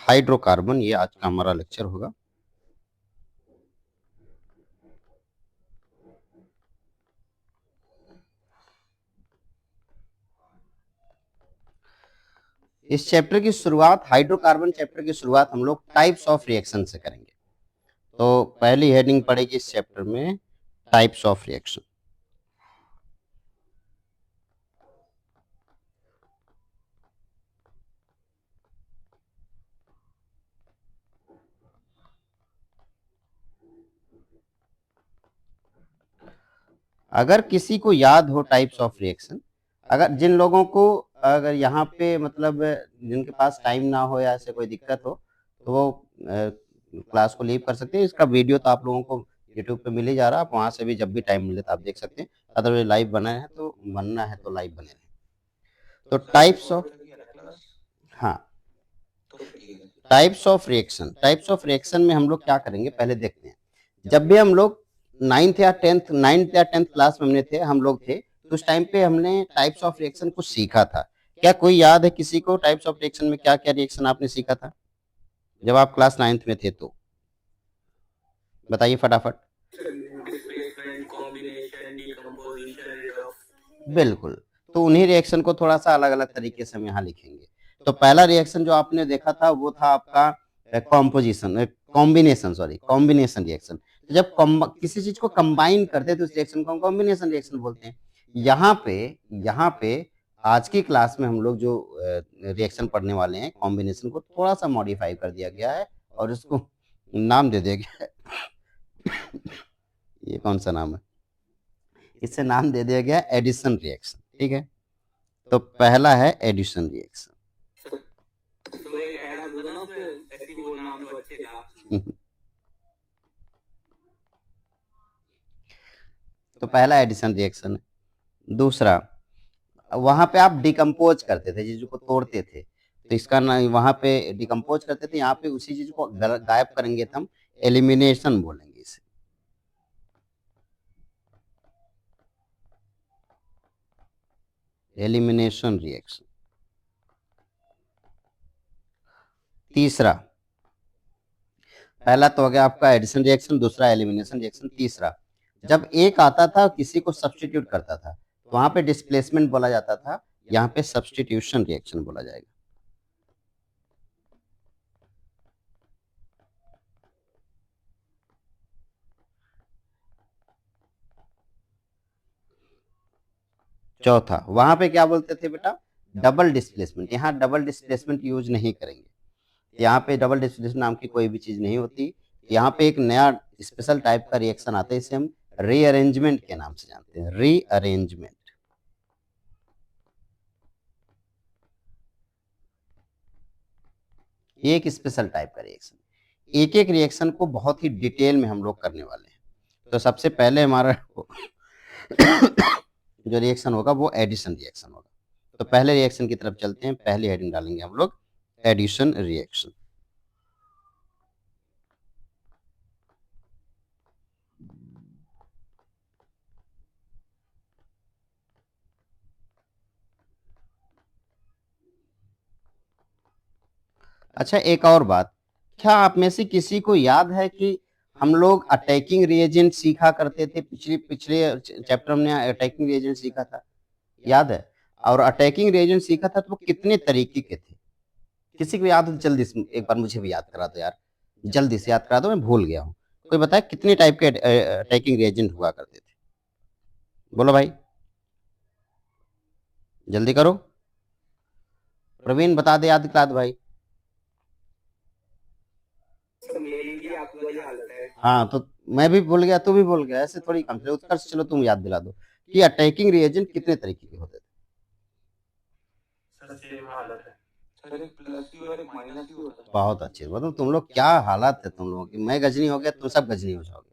Hydrocarbon, ये आज का हमारा लेक्चर होगा। इस चैप्टर की शुरुआत, हाइड्रोकार्बन चैप्टर की शुरुआत हम लोग टाइप्स ऑफ रिएक्शन से करेंगे। तो पहली हेडिंग पड़ेगी इस चैप्टर में टाइप्स ऑफ रिएक्शन। अगर किसी को याद हो टाइप्स ऑफ रिएक्शन, अगर जिन लोगों को, अगर यहाँ पे मतलब जिनके पास टाइम ना हो या ऐसे कोई दिक्कत हो तो वो क्लास को लीव कर सकते हैं। इसका वीडियो तो आप लोगों को यूट्यूब पे मिल ही जा रहा है, आप वहां से भी जब भी टाइम मिले तो आप देख सकते हैं। अदरवाइज लाइव बनना है तो लाइव बने रहें। तो टाइप्स ऑफ, हाँ, टाइप्स ऑफ रिएक्शन में हम लोग क्या करेंगे पहले देखते हैं। जब भी हम लोग नाइन्थ या टेंथ क्लास में हमने थे, हम लोग थे, तो उस टाइम पे हमने टाइप्स ऑफ रिएक्शन कुछ सीखा था। क्या कोई याद है किसी को टाइप्स ऑफ रिएक्शन में क्या क्या रिएक्शन आपने सीखा था जब आप क्लास 9th में थे? तो बताइए फटाफट। बिल्कुल। तो उन्हीं रिएक्शन को थोड़ा सा अलग अलग तरीके से हम यहाँ लिखेंगे। तो पहला रिएक्शन जो आपने देखा था वो था आपका कॉम्बिनेशन रिएक्शन। जब किसी चीज को कंबाइन करते हैं तो उस रिएक्शन को हम कॉम्बिनेशन रिएक्शन बोलते हैं। यहाँ पे आज की क्लास में हम लोग जो रिएक्शन पढ़ने वाले हैं, कॉम्बिनेशन को थोड़ा सा मॉडिफाई कर दिया गया है और इसको नाम दे दिया गया है। ये कौन सा नाम है? इसे नाम दे दिया गया एडिशन रिएक्शन। ठीक है, तो पहला है एडिशन रिएक्शन। तो पहला एडिशन रिएक्शन है। दूसरा, वहां पे आप डिकम्पोज करते थे, चीजों को तोड़ते थे, तो इसका ना वहां पे डिकम्पोज करते थे, यहाँ पे उसी चीज को गायब करेंगे तो हम एलिमिनेशन बोलेंगे इसे। Elimination reaction. तीसरा, पहला तो हो गया आपका एडिशन रिएक्शन, दूसरा एलिमिनेशन रिएक्शन। तीसरा, जब एक आता था किसी को सब्स्टिट्यूट करता था तो वहां पे डिस्प्लेसमेंट बोला जाता था, यहाँ पे सब्स्टिट्यूशन रिएक्शन बोला जाएगा। चौथा, वहां पे क्या बोलते थे बेटा? Double displacement. यहाँ डबल डिस्प्लेसमेंट यूज नहीं करेंगे, यहाँ पे डबल डिस्प्लेसमेंट नाम की कोई भी चीज नहीं होती। यहाँ पे एक नया स्पेशल टाइप का रिएक्शन आता है, इसे हम रीअरेंजमेंट के नाम से जानते हैं। रीअरेंजमेंट, ये एक स्पेशल टाइप का रिएक्शन। एक एक रिएक्शन को बहुत ही डिटेल में हम लोग करने वाले हैं। तो सबसे पहले हमारा जो रिएक्शन होगा वो एडिशन रिएक्शन होगा। तो पहले रिएक्शन की तरफ चलते हैं, पहली हेडिंग डालेंगे हम लोग एडिशन रिएक्शन। अच्छा, एक और बात, क्या आप में से किसी को याद है कि हम लोग अटैकिंग रिएजेंट सीखा करते थे? पिछले पिछले चैप्टर में अटैकिंग रिएजेंट सीखा था, याद है? और अटैकिंग रिएजेंट सीखा था तो वो कितने तरीके के थे? किसी को याद हो तो जल्दी से एक बार मुझे भी याद करा दो यार, जल्दी से याद करा दो, मैं भूल गया हूँ। कोई बताए कितने टाइप के अटैकिंग रिएजेंट हुआ करते थे? बोलो भाई, जल्दी करो। प्रवीण बता दे, याद करा दो भाई। हाँ, तो मैं भी भूल गया, तू भी भूल गया, ऐसे थोड़ी काम चले। उत्कर्ष, चलो तुम याद दिला दो कि अटैकिंग रिएजेंट कितने तरीके के होते थे? बहुत अच्छे, मतलब तुम लोग क्या हालात है तुम लोगों की। मैं गजनी हो गया, तुम सब गजनी हो जाओगे।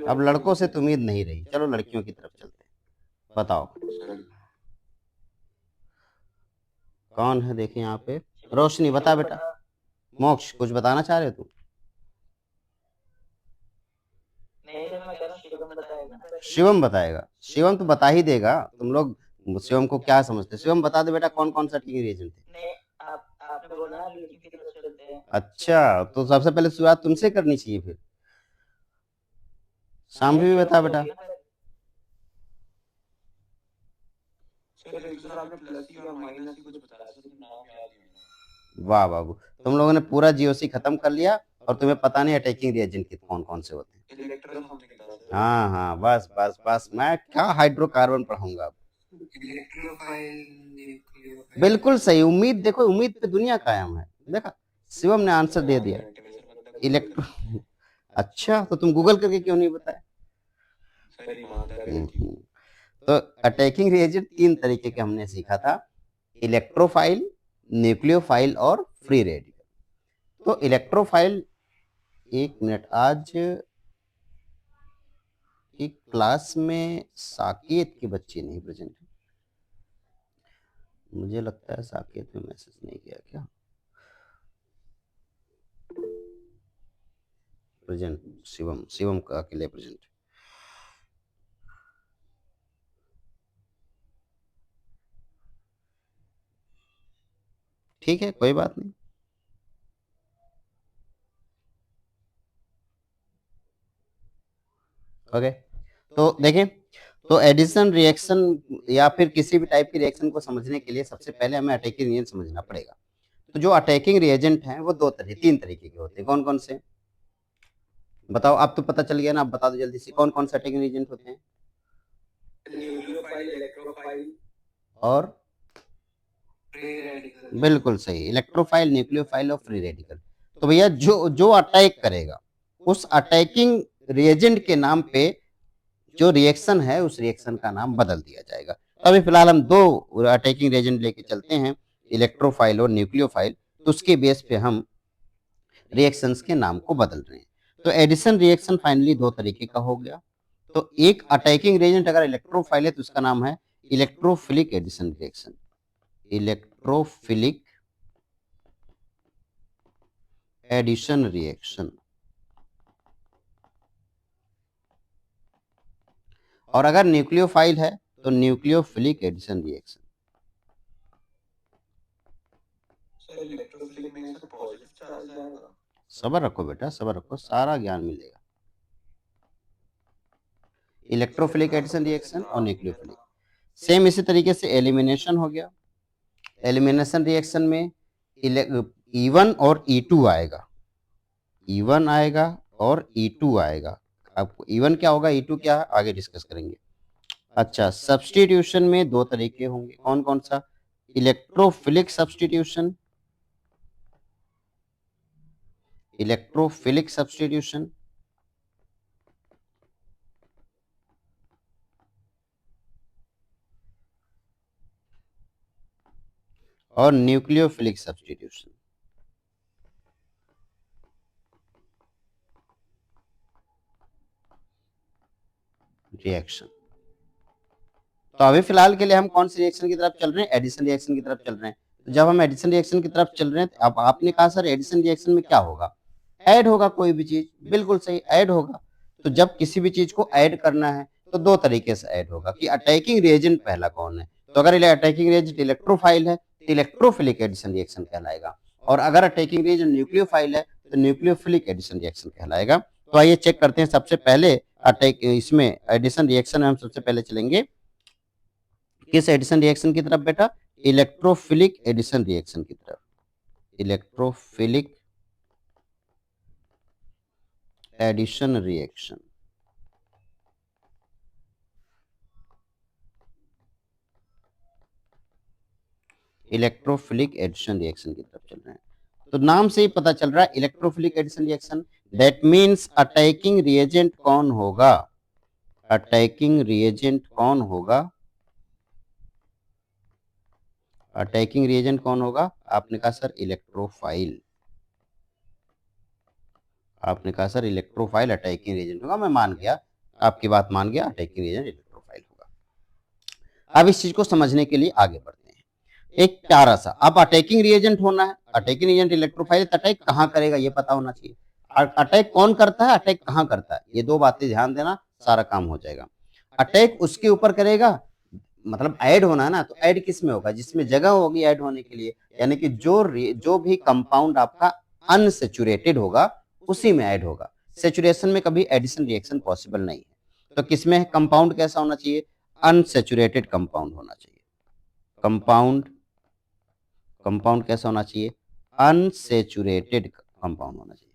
अब लड़कों से तो उम्मीद नहीं रही, चलो लड़कियों की तरफ चलते हैं। बताओ कौन है, देखिए यहाँ पे। रोशनी बता बेटा। मोक्ष, कुछ बताना चाह रहे हो तुम? शिवम बताएगा। शिवम तो बता ही देगा। तुम लोग शिवम को क्या समझते? शिवम बता दे बेटा, कौन कौन सा टीम एजेंट थे? अच्छा, तो सबसे पहले शुरुआत तुमसे करनी चाहिए फिर। शाम भी बता बेटा। वाह बाबू, तुम लोगों ने पूरा जीओसी खत्म कर लिया और तुम्हें पता नहीं अटैकिंग रिएजेंट के कौन कौन से होते हैं। हाँ हाँ, बस बस बस, मैं क्या हाइड्रोकार्बन पढ़ाऊंगा अब। बिल्कुल सही, उम्मीद देखो, उम्मीद पे दुनिया कायम है। देखा, शिवम ने आंसर दे दिया। इलेक्ट्रो अच्छा, तो तुम गूगल करके क्यों नहीं बताया? हम्म। तो अटैकिंग रिएजेंट तीन तरीके के हमने सीखा था, इलेक्ट्रोफाइल, न्यूक्लियोफाइल और फ्री रेडिकल। तो इलेक्ट्रोफाइल, एक मिनट, आज की क्लास में साकेत के बच्चे नहीं प्रेजेंट है। मुझे लगता है साकेत में मैसेज नहीं किया क्या? प्रेजेंट शिवम, शिवम का अकेले प्रेजेंट। ठीक है, कोई बात नहीं। ओके, तो देखें, तो एडिशन रिएक्शन या फिर किसी भी टाइप की रिएक्शन को समझने के लिए सबसे पहले हमें अटैकिंग रिएजेंट समझना पड़ेगा। तो जो अटैकिंग रिएजेंट हैं वो तीन तरीके के होते हैं। कौन कौन से बताओ? अब तो पता चल गया ना, आप बता दो जल्दी से, कौन कौन से अटैकिंग रिएजेंट होते हैं? न्यूक्लियोफाइल, इलेक्ट्रोफाइल और बिल्कुल सही, इलेक्ट्रोफाइल, न्यूक्लियोफाइल और फ्री रेडिकल। तो भैया जो जो अटैक करेगा उस अटैकिंग रिएजेंट के नाम पे जो रिएक्शन है उस रिएक्शन का नाम बदल दिया जाएगा। तो अभी फिलहाल हम दो अटैकिंग रिएजेंट लेके चलते हैं, इलेक्ट्रोफाइल और न्यूक्लियोफाइल, तो उसके बेस पे हम रिएक्शंस के नाम को बदल रहे हैं। तो एडिशन रिएक्शन फाइनली दो तरीके का हो गया। तो एक अटैकिंग रिएजेंट अगर इलेक्ट्रोफाइल है तो उसका नाम है electrophilic addition reaction, electrophilic addition reaction. और अगर न्यूक्लियोफाइल है तो न्यूक्लियोफिलिक एडिशन रिएक्शन। सबर रखो बेटा, सबर रखो, सारा ज्ञान मिलेगा। इलेक्ट्रोफिलिक एडिशन रिएक्शन और न्यूक्लियोफिलिक सेम इसी तरीके से एलिमिनेशन हो गया। एलिमिनेशन रिएक्शन में E1 और E2 आएगा, E1 आएगा और E2 आएगा। आपको E1 क्या होगा, E2 क्या है, आगे डिस्कस करेंगे। अच्छा, सब्स्टिट्यूशन में दो तरीके होंगे, कौन कौन सा? इलेक्ट्रोफिलिक सब्स्टिट्यूशन, इलेक्ट्रोफिलिक सब्स्टिट्यूशन और न्यूक्लियोफिलिक सब्स्टिट्यूशन। रिएक्शन। तो अभी फिलहाल के लिए हम कौन सी रिएक्शन की तरफ चल रहे हैं? एडिशन रिएक्शन की तरफ चल रहे हैं। तो जब हम एडिशन रिएक्शन की तरफ चल रहे हैं, तो अब आपने कहा सर एडिशन रिएक्शन में क्या होगा? ऐड होगा कोई भी चीज, बिल्कुल सही, ऐड होगा। तो जब किसी भी चीज को ऐड करना है तो दो तरीके से ऐड होगा कि अटैकिंग रिएजेंट पहला कौन है। तो अगर अटैकिंग रिएजेंट इलेक्ट्रोफाइल है तो इलेक्ट्रोफिलिक एडिशन रिएक्शन कहलाएगा, और अगर अटैकिंग रिएजेंट न्यूक्लियोफाइल है तो न्यूक्लियोफिलिक एडिशन रिएक्शन कहलाएगा। तो आइए चेक करते हैं। सबसे पहले अटैक इसमें एडिशन रिएक्शन में हम सबसे पहले चलेंगे किस एडिशन रिएक्शन की तरफ बेटा? इलेक्ट्रोफिलिक एडिशन रिएक्शन की तरफ, electrophilic addition reaction. Electrophilic addition reaction की तरफ चल रहे हैं। तो नाम से ही पता चल रहा है electrophilic addition reaction, that means attacking reagent कौन होगा? अटैकिंग रिएजेंट कौन होगा? अटैकिंग रिएजेंट कौन होगा? आपने कहा सर इलेक्ट्रोफाइल, आपने कहा सर इलेक्ट्रोफाइल अटैकिंग रिएजेंट होगा। मैं मान गया, आपकी बात मान गया, अटैकिंग रिएजेंट इलेक्ट्रोफाइल होगा। अब इस चीज को समझने के लिए आगे बढ़ते हैं। एक प्यारा सा, अब अटैकिंग रिएजेंट होना है, अटैकिंग रिएजेंट इलेक्ट्रोफाइल, अटैक कहां करेगा ये पता होना चाहिए। अटैक कौन करता है, अटैक कहां करता है, ये दो बातें ध्यान देना, सारा काम हो जाएगा। अटैक उसके ऊपर करेगा मतलब ऐड होना है ना, तो ऐड किस में होगा, जिसमें जगह होगी ऐड होने के लिए, यानी कि जो भी कंपाउंड आपका अनसेचुरेटेड होगा उसी में ऐड होगा। सेचुरेशन में कभी एडिशन रिएक्शन पॉसिबल नहीं है। तो किसमें कंपाउंड कैसा होना चाहिए, अनसेचुरेटेड कंपाउंड होना चाहिए। कंपाउंड कंपाउंड कैसा होना चाहिए, अनसेचुरेटेड कंपाउंड होना चाहिए।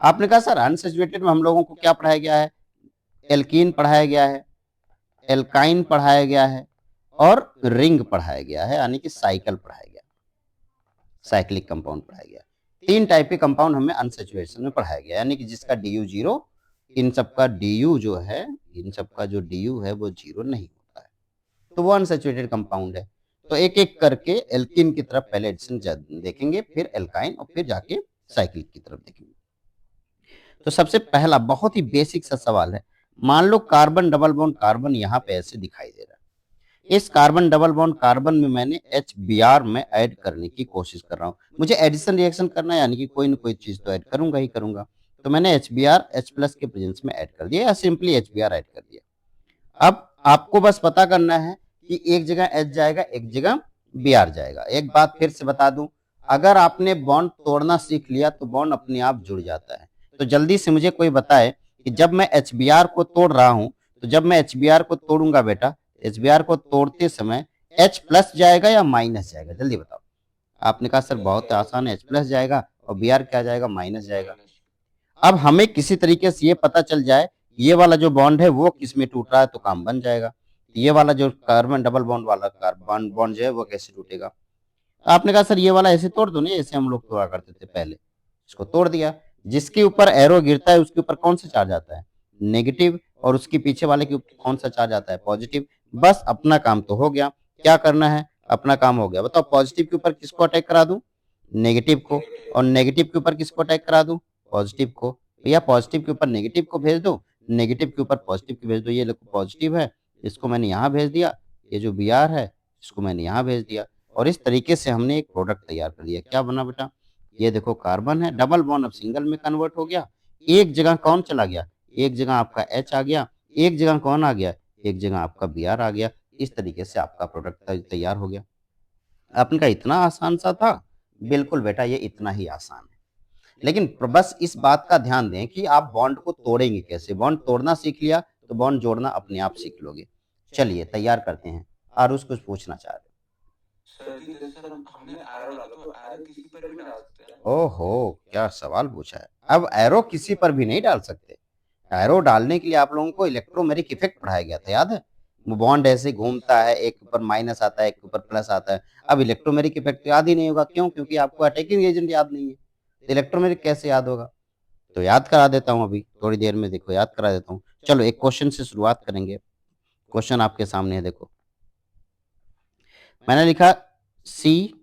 आपने कहा सर अनसेचुरेटेड में हम लोगों को क्या पढ़ाया गया है, एल्कीन पढ़ाया गया है, एल्काइन पढ़ाया गया है और रिंग पढ़ाया गया है, यानी कि साइकिल पढ़ाया गया, साइक्लिक कंपाउंड पढ़ाया गया। 3 टाइप के कंपाउंड हमें अनसेचुरेशन में पढ़ाया गया, यानी कि जिसका DU 0, इन सबका DU जो है, इन सबका जो DU है वो 0 नहीं होता है, तो वो अनसेचुरेटेड कंपाउंड है। तो एक एक करके एल्कीन की तरफ पहले एडिशन देखेंगे, फिर एल्काइन और फिर जाके साइक्लिक की तरफ देखेंगे। तो सबसे पहला बहुत ही बेसिक सा सवाल है, मान low carbon double bond carbon यहाँ पे ऐसे दिखाई दे रहा है, इस कार्बन डबल बॉन्ड कार्बन में मैंने HBr में ऐड करने की कोशिश कर रहा हूँ, मुझे एडिशन रिएक्शन करना है, यानी कि कोई ना कोई चीज तो ऐड करूंगा ही करूंगा। तो मैंने HBr H+ के प्रेजेंस में ऐड कर दिया या सिंपली HBr ऐड कर दिया। अब आपको बस पता करना है कि एक जगह H जाएगा, एक जगह Br जाएगा। एक बात फिर से बता दूं, अगर आपने बॉन्ड तोड़ना सीख लिया तो बॉन्ड अपने आप जुड़ जाता है। तो जल्दी से मुझे कोई बताए कि जब मैं HBr को तोड़ रहा हूं, तो जब मैं HBr को तोड़ूंगा बेटा, HBr को तोड़ते समय H+ जाएगा या माइनस जाएगा, जल्दी बताओ। आपने कहा सर बहुत आसान है, H+ जाएगा और Br क्या जाएगा, माइनस जाएगा। अब हमें किसी तरीके से ये पता चल जाए ये वाला जो बॉन्ड है वो किस में टूट रहा है, तो काम बन जाएगा। ये वाला जो कार्बन डबल बॉन्ड वाला कार्बन बॉन्ड जो है वो कैसे टूटेगा। आपने कहा सर ये वाला ऐसे तोड़ दो, नहीं ऐसे हम लोग तोड़ा करते थे पहले, इसको तोड़ दिया, जिसके ऊपर एरो गिरता है उसके ऊपर कौन सा चार्ज आता है, नेगेटिव, और उसके पीछे वाले के ऊपर कौन सा चार्ज आता है, पॉजिटिव। बस अपना काम तो हो गया, क्या करना है, अपना काम हो गया। बताओ पॉजिटिव के ऊपर किसको अटैक करा दूं, नेगेटिव को, और नेगेटिव के ऊपर किसको अटैक करा दूं, पॉजिटिव को। भैया पॉजिटिव के ऊपर नेगेटिव को भेज दो, नेगेटिव के ऊपर पॉजिटिव को भेज दो। ये देखो पॉजिटिव है, इसको मैंने यहाँ भेज दिया, ये जो Br है इसको मैंने यहाँ भेज दिया, और इस तरीके से हमने एक प्रोडक्ट तैयार कर दिया। क्या बना बेटा, ये देखो कार्बन है, डबल बॉन्ड अब सिंगल में कन्वर्ट हो गया। एक जगह कौन चला गया, एक जगह आपका H आ गया, एक जगह कौन आ गया, एक जगह आपका Br आ गया। इस तरीके से आपका प्रोडक्ट तैयार हो गया। आपने कहा इतना आसान सा था, बिल्कुल बेटा ये इतना ही आसान है, लेकिन बस इस बात का ध्यान दें कि आप बॉन्ड को तोड़ेंगे कैसे। बॉन्ड तोड़ना सीख लिया तो बॉन्ड जोड़ना अपने आप सीख लोगे। चलिए तैयार करते हैं। आरुष कुछ पूछना चाह रहे सर जी जैसे सर हमने एरो डाला तो एरो किसी पर भी डाल सकते हैं। ओहो क्या सवाल पूछा है। अब एरो किसी पर भी नहीं डाल सकते। एरो डालने के लिए आप लोगों को इलेक्ट्रोमेरिक इफेक्ट पढ़ाया गया था, याद है। वो बॉन्ड ऐसे घूमता है, एक ऊपर माइनस आता है, एक ऊपर प्लस आता है। अब इलेक्ट्रोमेरिक इफेक्ट तो याद ही नहीं होगा, क्यों, क्योंकि आपको अटैकिंग एजेंट याद नहीं है। तो इलेक्ट्रोमेरिक कैसे याद होगा, तो याद करा देता हूं, अभी थोड़ी देर में देखो याद करा देता हूं। चलो एक क्वेश्चन से शुरुआत करेंगे। क्वेश्चन आपके सामने है, देखो मैंने लिखा CH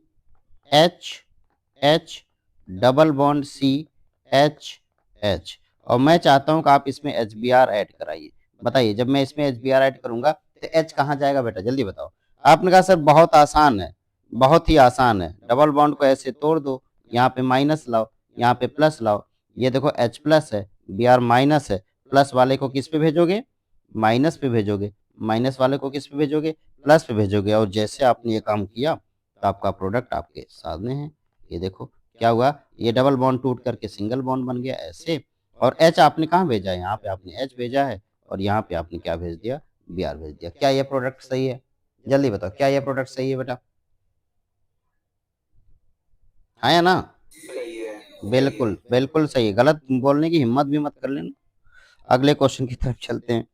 डबल बॉन्ड CH, और मैं चाहता हूं कि आप इसमें HBr ऐड कराइए। बताइए जब मैं इसमें HBr ऐड करूंगा तो H कहां जाएगा बेटा, जल्दी बताओ। आपने कहा सर बहुत आसान है, बहुत ही आसान है। डबल बॉन्ड को ऐसे तोड़ दो, यहाँ पे माइनस लाओ, यहाँ पे प्लस लाओ। ये देखो H+ है, Br माइनस है, प्लस वाले को किस पे भेजोगे, माइनस पे भेजोगे, माइनस वाले को किस पे भेजोगे, प्लस पे भेजोगे। और जैसे आपने ये काम किया तो आपका प्रोडक्ट आपके सामने है। ये देखो क्या हुआ, ये डबल बॉन्ड टूट करके सिंगल बॉन्ड बन गया ऐसे। और H आपने कहाँ भेजा है, यहाँ पे आपने H भेजा है, और यहाँ पे आपने क्या भेज दिया, Br भेज दिया। क्या ये प्रोडक्ट सही है, जल्दी बताओ क्या ये प्रोडक्ट सही है बेटा, हाँ या ना। सही है। बिल्कुल बिल्कुल सही है, गलत बोलने की हिम्मत भी मत कर लेना। अगले क्वेश्चन की तरफ चलते हैं।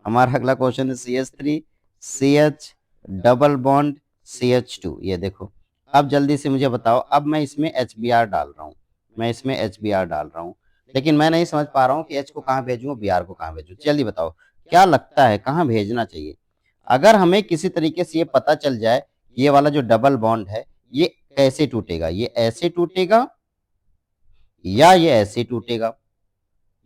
हमारा अगला क्वेश्चन है CH3 CH double bond CH2। ये देखो अब जल्दी से मुझे बताओ, अब मैं इसमें HBr डाल रहा हूँ, मैं इसमें HBr डाल रहा हूँ, लेकिन मैं नहीं समझ पा रहा हूँ कि H को कहाँ भेजूँ, Br को कहाँ भेजूँ। जल्दी बताओ क्या लगता है कहाँ भेजना चाहिए। अगर हमें किसी तरीके से ये पता चल जाए ये वाला जो डबल बॉन्ड है ये कैसे टूटेगा, ये ऐसे टूटेगा या ये ऐसे टूटेगा,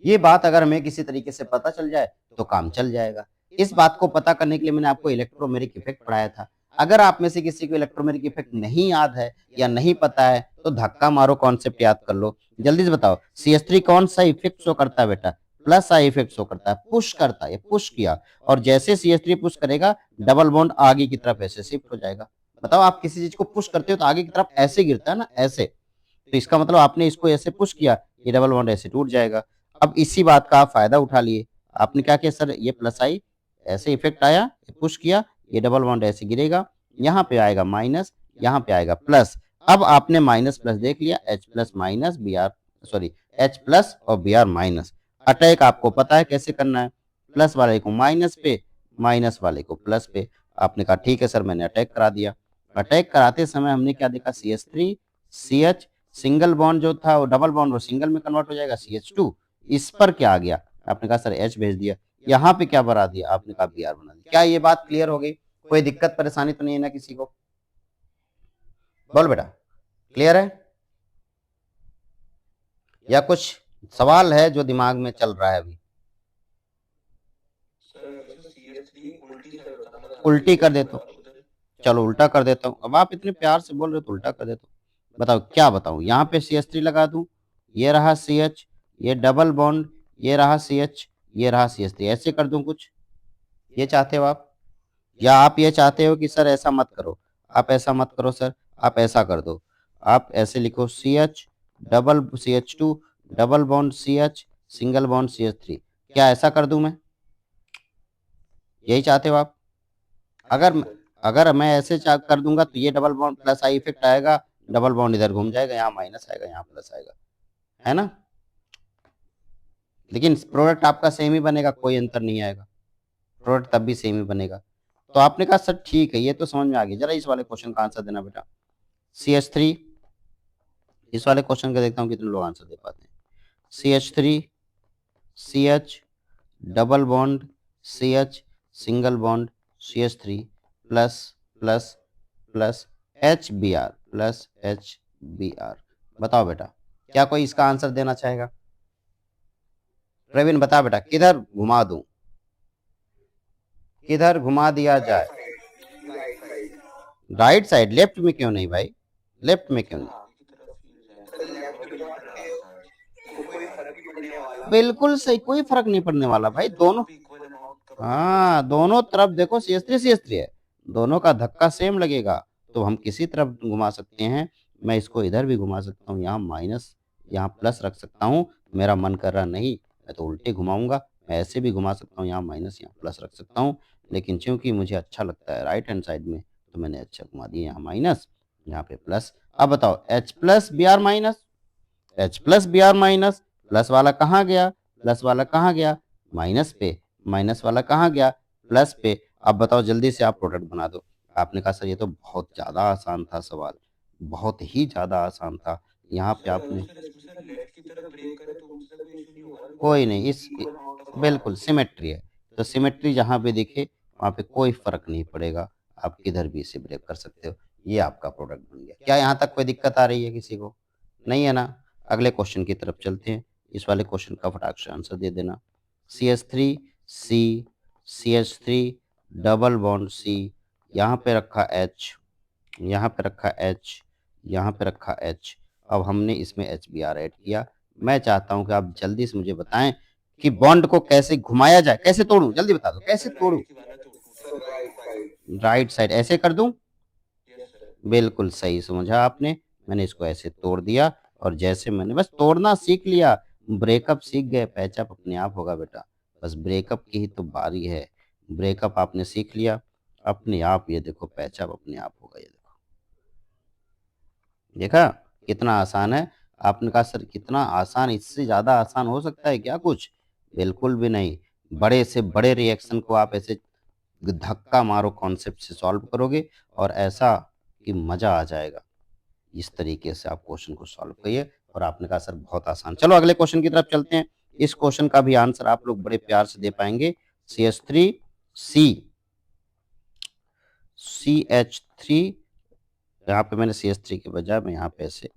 ये बात अगर हमें किसी तरीके से पता चल जाए तो काम चल जाएगा। इस बात को पता करने के लिए मैंने आपको इलेक्ट्रोमेरिक इफेक्ट पढ़ाया था। अगर आप में से किसी को इलेक्ट्रोमेरिक इफेक्ट नहीं याद है या नहीं पता है तो धक्का मारो, कॉन्सेप्ट याद कर लो। जल्दी से बताओ CH3 कौन सा इफेक्ट शो करता है बेटा, प्लस आई इफेक्ट शो करता है, पुश करता है, ये पुश किया, और जैसे CH3 पुश करेगा डबल बॉन्ड आगे की तरफ ऐसे शिफ्ट हो जाएगा। बताओ आप किसी चीज को पुश करते हो तो आगे की तरफ ऐसे गिरता है ना, ऐसे, तो इसका मतलब आपने इसको ऐसे पुश किया, ये डबल बॉन्ड ऐसे टूट जाएगा। अब इसी बात का आप फायदा उठा लिए, आपने क्या किया सर, ये प्लस आई ऐसे इफेक्ट आया, पुश किया, ये डबल बॉन्ड ऐसे गिरेगा, यहाँ पे आएगा माइनस, यहाँ पे आएगा प्लस। अब आपने माइनस प्लस देख लिया, H plus minus B R, sorry H plus और बी आर माइनस। अटैक आपको पता है कैसे करना है, प्लस वाले को माइनस पे, माइनस वाले को प्लस पे। आपने कहा ठीक है सर, मैंने अटैक करा दिया। अटैक कराते समय हमने क्या देखा, CH3 CH, सिंगल बॉन्ड जो था वो डबल बॉन्ड वो सिंगल में कन्वर्ट हो जाएगा, CH2। इस पर क्या आ गया, आपने कहा सर H भेज दिया। यहाँ पे क्या बना दिया, आपने कहा Br बना दिया। क्या ये बात क्लियर हो गई? कोई दिक्कत परेशानी तो नहीं है ना किसी को? बोल बेटा, क्लियर है या कुछ सवाल है जो दिमाग में चल रहा है अभी? उल्टी कर देता हूँ, चलो उल्टा कर देता हूँ। अब आप इतने प्यार से बोल रहे हो तो उल्टा कर देता हूँ। बताओ क्या बताऊँ, यहाँ पे CH3 लगा दूं, ये रहा CH, ये डबल बॉन्ड, ये रहा CH, ये रहा CH3, ऐसे कर दूं कुछ? ये चाहते हो आप, या आप ये चाहते हो कि सर ऐसा मत करो, आप ऐसा मत करो सर, आप ऐसा कर दो, आप ऐसे लिखो CH double CH2 double bond CH single bond CH3, क्या ऐसा कर दूं मैं? यही चाहते हो आप? अगर मैं ऐसे कर दूंगा तो ये double bond plus I effect आएगा, डबल बॉन्ड इधर घूम जाएगा, यहाँ माइनस आएगा, यहाँ प्लस आएगा, है ना? लेकिन प्रोडक्ट आपका सेम ही बनेगा, कोई अंतर नहीं आएगा, प्रोडक्ट तब भी सेम ही बनेगा। तो आपने कहा सर ठीक है, ये तो समझ में आ गया। जरा इस वाले क्वेश्चन का आंसर देना बेटा, CH3, इस वाले क्वेश्चन का देखता हूँ कितने लोग आंसर दे पाते हैं। CH3 CH double bond CH single bond CH3 plus plus plus HBr plus HBr। बताओ बेटा, क्या कोई इसका आंसर देना चाहेगा? प्रवीण बता बेटा, किधर घुमा दूं, किधर घुमा दिया जाए? राइट साइड, लेफ्ट में क्यों नहीं भाई, लेफ्ट में क्यों नहीं? बिल्कुल सही, कोई फर्क नहीं पड़ने वाला भाई, दोनों, हाँ दोनों तरफ देखो CH3 है, दोनों का धक्का सेम लगेगा, तो हम किसी तरफ घुमा सकते हैं। मैं इसको इधर भी घुमा सकता हूँ, यहाँ माइनस यहाँ प्लस रख सकता हूँ, मेरा मन कर रहा नहीं मैं तो उल्टे घुमाऊंगा, मैं ऐसे भी घुमा सकता हूँ, यहाँ माइनस यहाँ प्लस रख सकता हूँ, लेकिन चूंकि मुझे अच्छा लगता है राइट हैंड साइड में तो मैंने अच्छा घुमा दिया, यहाँ माइनस यहाँ पे प्लस। अब बताओ H plus B R minus, H plus B R minus, plus वाला कहाँ गया, प्लस वाला कहाँ गया, माइनस पे, माइनस वाला कहाँ गया, प्लस पे। अब बताओ जल्दी से आप प्रोडक्ट बना दो। आपने कहा सर ये तो बहुत ज्यादा आसान था सवाल, बहुत ही ज्यादा आसान था, यहाँ पे आपने कोई नहीं, इस बिल्कुल सिमेट्री है, तो सिमेट्री जहाँ पे दिखे वहाँ पे कोई फर्क नहीं पड़ेगा, आप किधर भी इसे ब्रेक कर सकते हो। ये आपका प्रोडक्ट बन गया। क्या यहाँ तक कोई दिक्कत आ रही है किसी को? नहीं है ना? अगले क्वेश्चन की तरफ चलते हैं। इस वाले क्वेश्चन का फटाक से आंसर दे देना। CH3 C CH3 double bond C, यहाँ पे रखा H, यहाँ पे रखा H, यहाँ पे रखा H। अब हमने इसमें HBr ऐड किया। मैं चाहता हूँ कि आप जल्दी से मुझे बताएं कि बॉन्ड को कैसे घुमाया जाए, कैसे तोड़ूं, जल्दी बता दो कैसे तोड़ूं। राइट साइड ऐसे कर दूं, बिल्कुल सही समझा आपने, मैंने इसको ऐसे तोड़ दिया, और जैसे मैंने बस तोड़ना सीख लिया, ब्रेकअप सीख गए, पैचअप अपने आप होगा बेटा। बस ब्रेकअप की ही तो बारी है, ब्रेकअप आपने सीख लिया, अपने आप ये देखो पैचअप अपने आप होगा। ये देखो, देखा कितना आसान है? आपने कहा सर कितना आसान, इससे ज्यादा आसान हो सकता है क्या कुछ? बिल्कुल भी नहीं। बड़े से बड़े रिएक्शन को आप ऐसे धक्का मारो कॉन्सेप्ट से सॉल्व करोगे, और ऐसा कि मजा आ जाएगा। इस तरीके से आप क्वेश्चन को सॉल्व करिए। और आपने कहा सर बहुत आसान, चलो अगले क्वेश्चन की तरफ चलते हैं। इस क्वेश्चन का भी आंसर आप लोग बड़े प्यार से दे पाएंगे। CH3 C CH3, यहाँ पे मैंने CH3 के बजाय मैं यहाँ पे ऐसे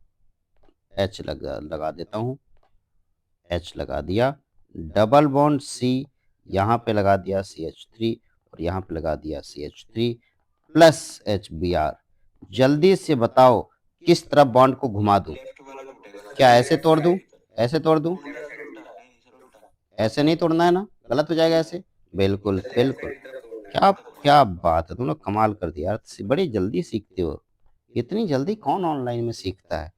H लगा देता हूँ, H लगा दिया, डबल बॉन्ड C, यहाँ पे लगा दिया CH3, और यहाँ पे लगा दिया CH3 प्लस HBr। जल्दी से बताओ किस तरफ बॉन्ड को घुमा दूं? क्या ऐसे तोड़ दूं, ऐसे तोड़ दूं, ऐसे नहीं तोड़ना है ना, गलत हो जाएगा ऐसे। बिल्कुल सर ऐसे बिल्कुल। इधर तोड़ना क्या है। क्या बात है, तुम लोग कमाल कर दिया यार, बड़ी जल्दी सीखते हो। इतनी जल्दी कौन ऑनलाइन में सीखता है,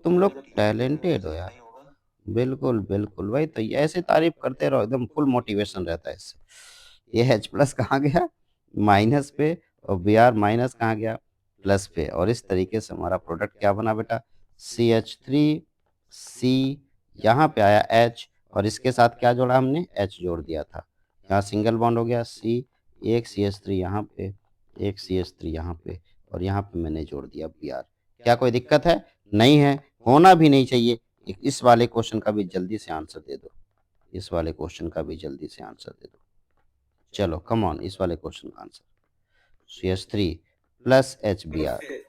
तुम सर लोग जब टीचर नहीं होगा टैलेंटेड हो यार। सीखना ही होगा। बिल्कुल बिल्कुल, वही तो, ये ऐसे तारीफ करते रहो, एकदम फुल मोटिवेशन रहता है इससे। ये एच प्लस कहाँ गया, माइनस पे, और बी आर माइनस कहाँ गया, प्लस पे। और इस तरीके से हमारा प्रोडक्ट क्या बना बेटा, CH3 सी, यहाँ पे आया H, और इसके साथ क्या जोड़ा हमने, H जोड़ दिया था। यहाँ सिंगल बॉन्ड हो गया C, एक CH3 यहाँ पे, एक CH3 यहाँ पे, और यहाँ पे मैंने जोड़ दिया Br। क्या कोई दिक्कत है, नहीं है, होना भी नहीं चाहिए। इस वाले क्वेश्चन का भी जल्दी से आंसर दे दो, इस वाले क्वेश्चन का भी जल्दी से आंसर दे दो। चलो कम ऑन, इस वाले क्वेश्चन का आंसर, CH3 प्लस HBr। कैसे?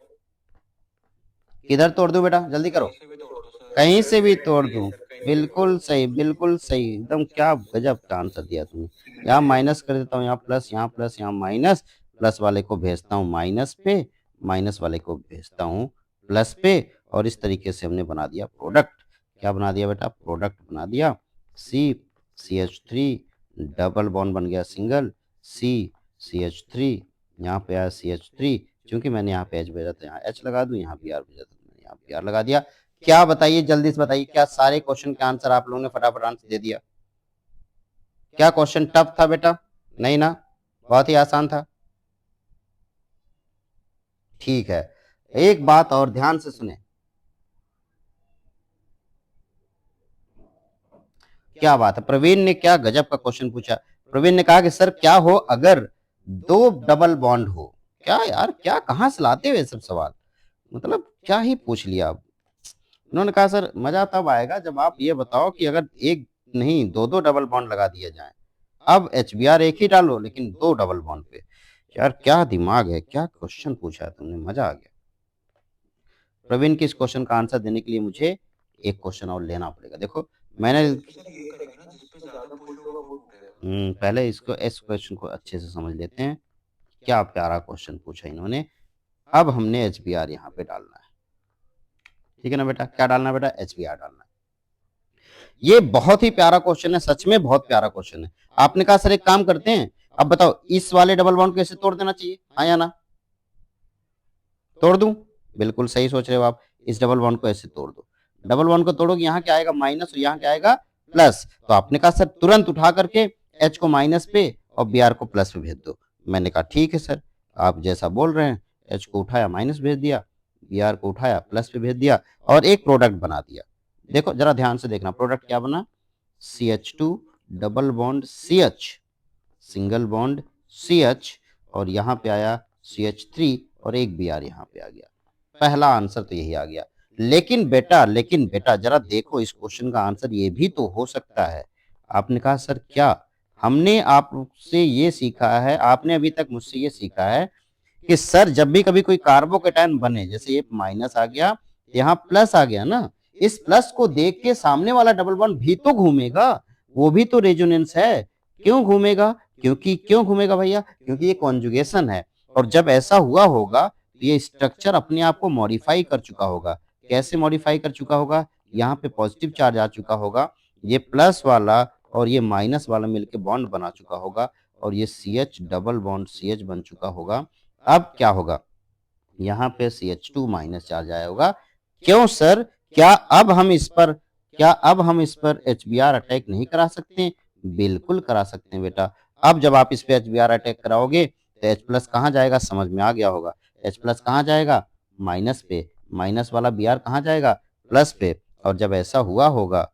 किधर तोड़ दूं बेटा, जल्दी करो। कहीं से भी तोड़ दो सर, कहीं इधर से भी भी है तोड़ सही है दूं, सर, कहीं से भी तोड़ बिल्कुल दो। सही, बिल्कुल सही, एकदम क्या गजब का आंसर दिया तुमने। यहाँ माइनस कर देता हूँ, यहाँ प्लस, यहाँ प्लस, यहाँ माइनस, प्लस वाले को भेजता हूँ माइनस पे, माइनस वाले को भेजता हूँ प्लस पे, और इस तरीके से हमने बना दिया प्रोडक्ट। क्या बना दिया बेटा, प्रोडक्ट बना दिया। CH3 डबल बॉन्ड बन गया सिंगल, CH3, यहाँ पे आया CH3, क्योंकि मैंने यहाँ पे H भेजा था, यहाँ H लगा दूं, यहाँ Br भेजा था, मैंने यहाँ Br लगा दिया। क्या बताइए, जल्दी से बताइए, क्या सारे क्वेश्चन के आंसर आप लोगों ने फटाफट आंसर दे दिया? क्या क्वेश्चन टफ था बेटा, नहीं ना, बहुत ही आसान था। ठीक है, एक बात और ध्यान से सुने, क्या बात है, प्रवीण ने क्या गजब का क्वेश्चन पूछा। प्रवीण ने कहा कि सर क्या हो अगर दो डबल बॉन्ड हो। क्या यार, क्या कहाँ से लाते हुए सब सवाल, मतलब क्या ही पूछ लिया आप। उन्होंने कहा सर मजा तब आएगा जब आप ये बताओ कि अगर एक नहीं दो दो डबल बॉन्ड लगा दिया जाए। अब HBr एक ही डालो लेकिन दो डबल बॉन्ड पे। यार क्या दिमाग है, क्या क्वेश्चन पूछा है तुमने, मजा आ गया। प्रवीण के इस क्वेश्चन का आंसर देने के लिए मुझे एक क्वेश्चन और लेना पड़ेगा। देखो मैंने सर ये करेंगे ना, जिस पे ज्यादा पुश होगा वो उठेगा। पहले इसको, इस क्वेश्चन को अच्छे से समझ लेते हैं। क्या प्यारा क्वेश्चन पूछा इन्होंने। अब हमने HBr यहाँ पे डालना है, ठीक है ना बेटा, क्या डालना है बेटा, HBr डालना है। ये बहुत ही प्यारा क्वेश्चन है, सच में बहुत प्यारा क्वेश्चन है। आपने कहा सर एक काम करते हैं, अब बताओ इस वाले डबल बॉन्ड को ऐसे तोड़ देना चाहिए, हाँ या ना, तोड़ दूं? बिल्कुल सही सोच रहे हो आप, इस डबल बॉन्ड को ऐसे तोड़ दो। डबल बॉन्ड को तोड़ोगे, यहाँ क्या आएगा माइनस, और यहाँ क्या आएगा प्लस। तो आपने कहा सर तुरंत उठा करके H को माइनस पे और Br को प्लस पे भेज दो। मैंने कहा ठीक है सर, आप जैसा बोल रहे हैं। H को उठाया माइनस भेज दिया, Br को उठाया प्लस पे भेज दिया, और एक प्रोडक्ट बना दिया। देखो जरा ध्यान से देखना, प्रोडक्ट क्या बना, CH2 double bond CH, single bond CH, और यहाँ पे आया CH3, और एक Br यहाँ पे आ गया। पहला आंसर तो यही आ गया। लेकिन बेटा जरा देखो, इस क्वेश्चन का आंसर ये भी तो हो सकता है। आपने कहा सर क्या, हमने आपसे ये सीखा है, आपने अभी तक मुझसे ये सीखा है कि सर जब भी कभी कोई कार्बोकेटायन बने, जैसे ये माइनस आ गया, यहाँ प्लस आ गया ना, इस प्लस को देख के सामने वाला डबल बॉन्ड भी तो घूमेगा, वो भी तो रेजोनेंस है। क्यों घूमेगा, क्यों घूमेगा भैया, क्योंकि ये कॉन्जुगेशन है। और जब ऐसा हुआ होगा तो ये स्ट्रक्चर अपने आप को मॉडिफाई कर चुका होगा। कैसे मॉडिफाई कर चुका होगा, यहाँ पे पॉजिटिव चार्ज आ चुका होगा, ये प्लस वाला और ये माइनस वाला मिलके बॉन्ड बना चुका होगा, और ये CH डबल बॉन्ड CH बन चुका होगा। अब क्या होगा, यहाँ पे CH2 माइनस चार्ज आया होगा। क्यों सर, क्या अब हम इस पर HBr अटैक नहीं करा सकते? बिल्कुल करा सकते हैं बेटा। अब जब आप इस पे HBr अटैक कराओगे तो H प्लस कहाँ जाएगा, समझ में आ गया होगा। H प्लस कहाँ जाएगा, माइनस पे, माइनस वाला Br कहाँ जाएगा, प्लस पे। और जब ऐसा हुआ होगा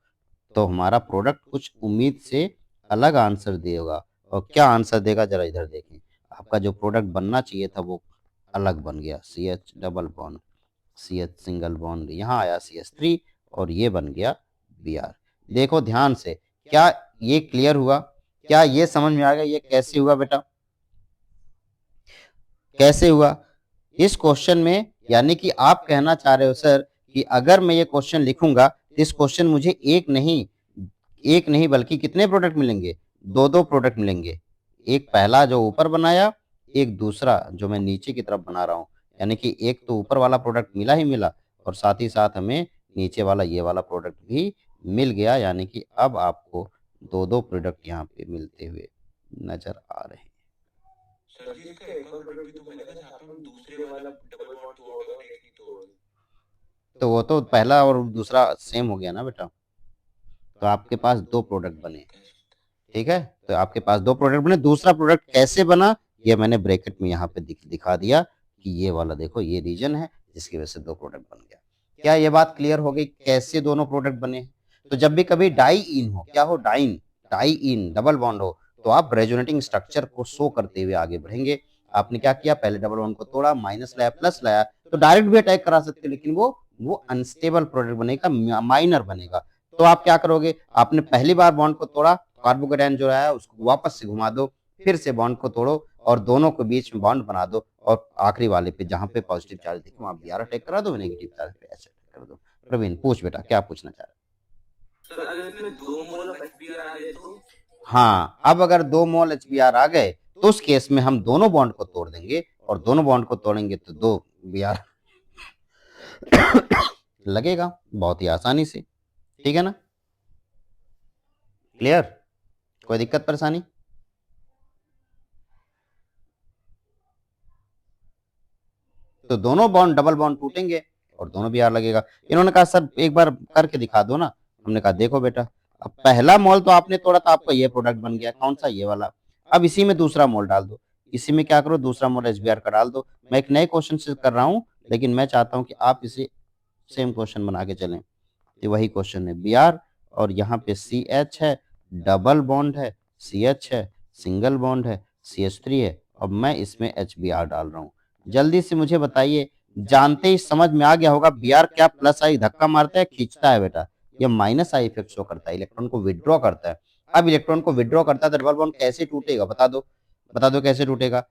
तो हमारा प्रोडक्ट कुछ उम्मीद से अलग आंसर देगा। और क्या आंसर देगा, जरा इधर देखें। आपका जो प्रोडक्ट बनना चाहिए था वो अलग बन गया, CH double bond CH single bond, यहाँ आया CH3, और ये बन गया Br। देखो ध्यान से, क्या ये क्लियर हुआ, क्या ये समझ में आ गया ये कैसे हुआ बेटा, कैसे हुआ इस क्वेश्चन में? यानी कि आप कहना चाह रहे हो सर कि अगर मैं ये क्वेश्चन लिखूंगा तो इस क्वेश्चन मुझे एक नहीं बल्कि कितने प्रोडक्ट मिलेंगे, दो दो प्रोडक्ट मिलेंगे। एक पहला जो ऊपर बनाया, एक दूसरा जो मैं नीचे की तरफ बना रहा हूँ। यानी कि एक तो ऊपर वाला प्रोडक्ट मिला ही मिला, और साथ ही साथ हमें नीचे वाला ये वाला प्रोडक्ट भी मिल गया। यानी कि अब आपको दो दो प्रोडक्ट यहाँ पे मिलते हुए नजर आ रहे हैं। सर जी इसका एक और प्रोडक्ट भी तो मिलेगा जहाँ पे हम दूसरे वाला डबल बॉन्ड तोड़ोगे और एक नहीं तोड़ोगे। तो वो तो पहला और दूसरा सेम हो गया ना बेटा, तो आपके पास दो प्रोडक्ट बने। ठीक है, तो आपके पास दो प्रोडक्ट बने। दूसरा प्रोडक्ट कैसे बना ये मैंने ब्रैकेट में यहाँ पे दिखा दिया कि ये वाला देखो ये रीजन है जिसकी वजह से दो प्रोडक्ट बन गया। क्या ये बात क्लियर हो गई कैसे दोनों प्रोडक्ट बने? तो जब भी कभी डाई इन हो, क्या हो, डाई इन डबल बॉन्ड हो, तो आप रेजोनेटिंग स्ट्रक्चर को शो करते हुए आगे बढ़ेंगे। आपने क्या किया, पहले डबल बॉन्ड को तोड़ा, माइनस लाया, प्लस लाया, तो डायरेक्ट भी अटैक करा सकते, लेकिन वो अनस्टेबल प्रोडक्ट बनेगा, माइनर बनेगा। तो आप क्या करोगे, आपने पहली बार बॉन्ड को तोड़ा, कार्बोकेटायन जो है उसको वापस से घुमा दो, फिर से बॉन्ड को तोड़ो और दोनों के बीच में बॉन्ड बना दो, और आखिरी वाले पे जहां पे पॉजिटिव चार्ज दिखे वहां Br अटैक करा दो, नेगेटिव चार्ज पे ऐसे अटैक कर दो। प्रवीण पूछ बेटा, क्या पूछना चाह रहे? सर अगर इसमें 2 मोल ऑफ HBr आ गए तो? हाँ, अब अगर 2 मोल HBr आ गए तो उस केस में हम दोनों बॉन्ड को तोड़ देंगे, और दोनों बॉन्ड को तोड़ेंगे तो 2 Br लगेगा बहुत ही आसानी से। ठीक है ना, क्लियर? कोई दिक्कत परेशानी? तो दोनों बॉन्ड डबल बॉन्ड टूटेंगे और दोनों Br लगेगा। इन्होंने कहा सर एक बार करके दिखा दो ना। हमने कहा देखो बेटा, अब पहला मोल तो आपने तोड़ा था, आपका ये प्रोडक्ट बन गया, कौन सा, ये वाला। अब इसी में दूसरा मोल डाल दो, इसी में क्या करो, दूसरा मोल HBr का डाल दो। मैं एक नए क्वेश्चन से कर रहा हूं, लेकिन मैं चाहता हूं कि आप इसे सेम क्वेश्चन बना के चलें। ये वही क्वेश्चन है, Br और यहाँ पे CH है, डबल बॉन्ड है, CH है, सिंगल बॉन्ड है, CH3 है, और मैं इसमें HBr डाल रहा हूँ। जल्दी से मुझे बताइए, जानते ही समझ में आ गया होगा, Br क्या प्लस आई धक्का मारता है, खींचता है बेटा, यह माइनस आई इफेक्ट शो करता है, इलेक्ट्रॉन को विड्रॉ करता है। अब इलेक्ट्रॉन को विड्रॉ करता है तो डबल बॉन्ड कैसे टूटेगा, बता दो कैसे टूटेगा।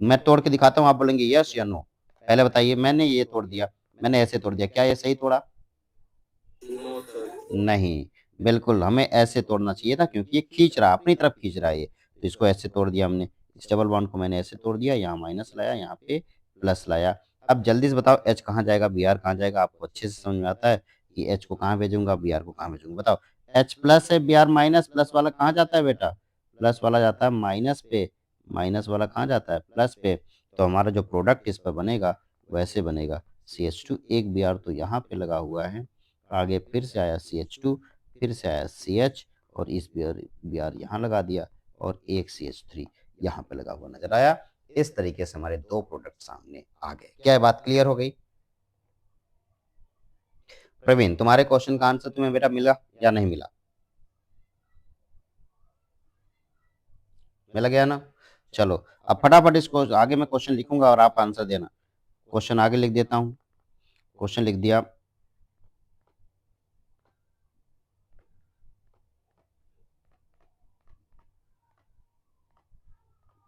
मैं तोड़ के दिखाता हूँ, आप बोलेंगे यस या नो। पहले बताइए, मैंने ये तोड़ दिया, मैंने ऐसे तोड़ दिया, क्या ये सही तोड़ा? No sir. नहीं, बिल्कुल हमें ऐसे तोड़ना चाहिए था, क्योंकि ये खींच रहा है, अपनी तरफ खींच रहा है ये, तो इसको ऐसे तोड़ दिया हमने। इस डबल बॉन्ड को मैंने ऐसे तोड़ दिया, यहाँ माइनस लाया, यहाँ पे प्लस लाया। अब जल्दी से बताओ H कहाँ जाएगा, Br कहाँ जाएगा? आपको अच्छे से समझ में आता है कि H को कहाँ भेजूंगा, Br को कहाँ भेजूंगा? बताओ, H प्लस है, Br माइनस, प्लस वाला कहाँ जाता है बेटा? प्लस वाला जाता है माइनस पे, माइनस वाला कहाँ जाता है? प्लस पे। तो हमारा जो प्रोडक्ट इस पर बनेगा वैसे बनेगा, CH2, एक Br तो यहाँ पे लगा हुआ है, आगे फिर से आया CH2, फिर से आया CH, और इस Br यहाँ लगा दिया, और एक CH3 यहाँ पे लगा हुआ नजर आया। इस तरीके से हमारे दो प्रोडक्ट सामने आ गए। क्या बात क्लियर हो गई? प्रवीण, तुम्हारे क्वेश्चन का आंसर तुम्हें बेटा मिला या नहीं मिला? मिल गया ना? चलो अब फटाफट इसको आगे मैं क्वेश्चन लिखूंगा और आप आंसर देना। क्वेश्चन आगे लिख देता हूं, क्वेश्चन लिख दिया।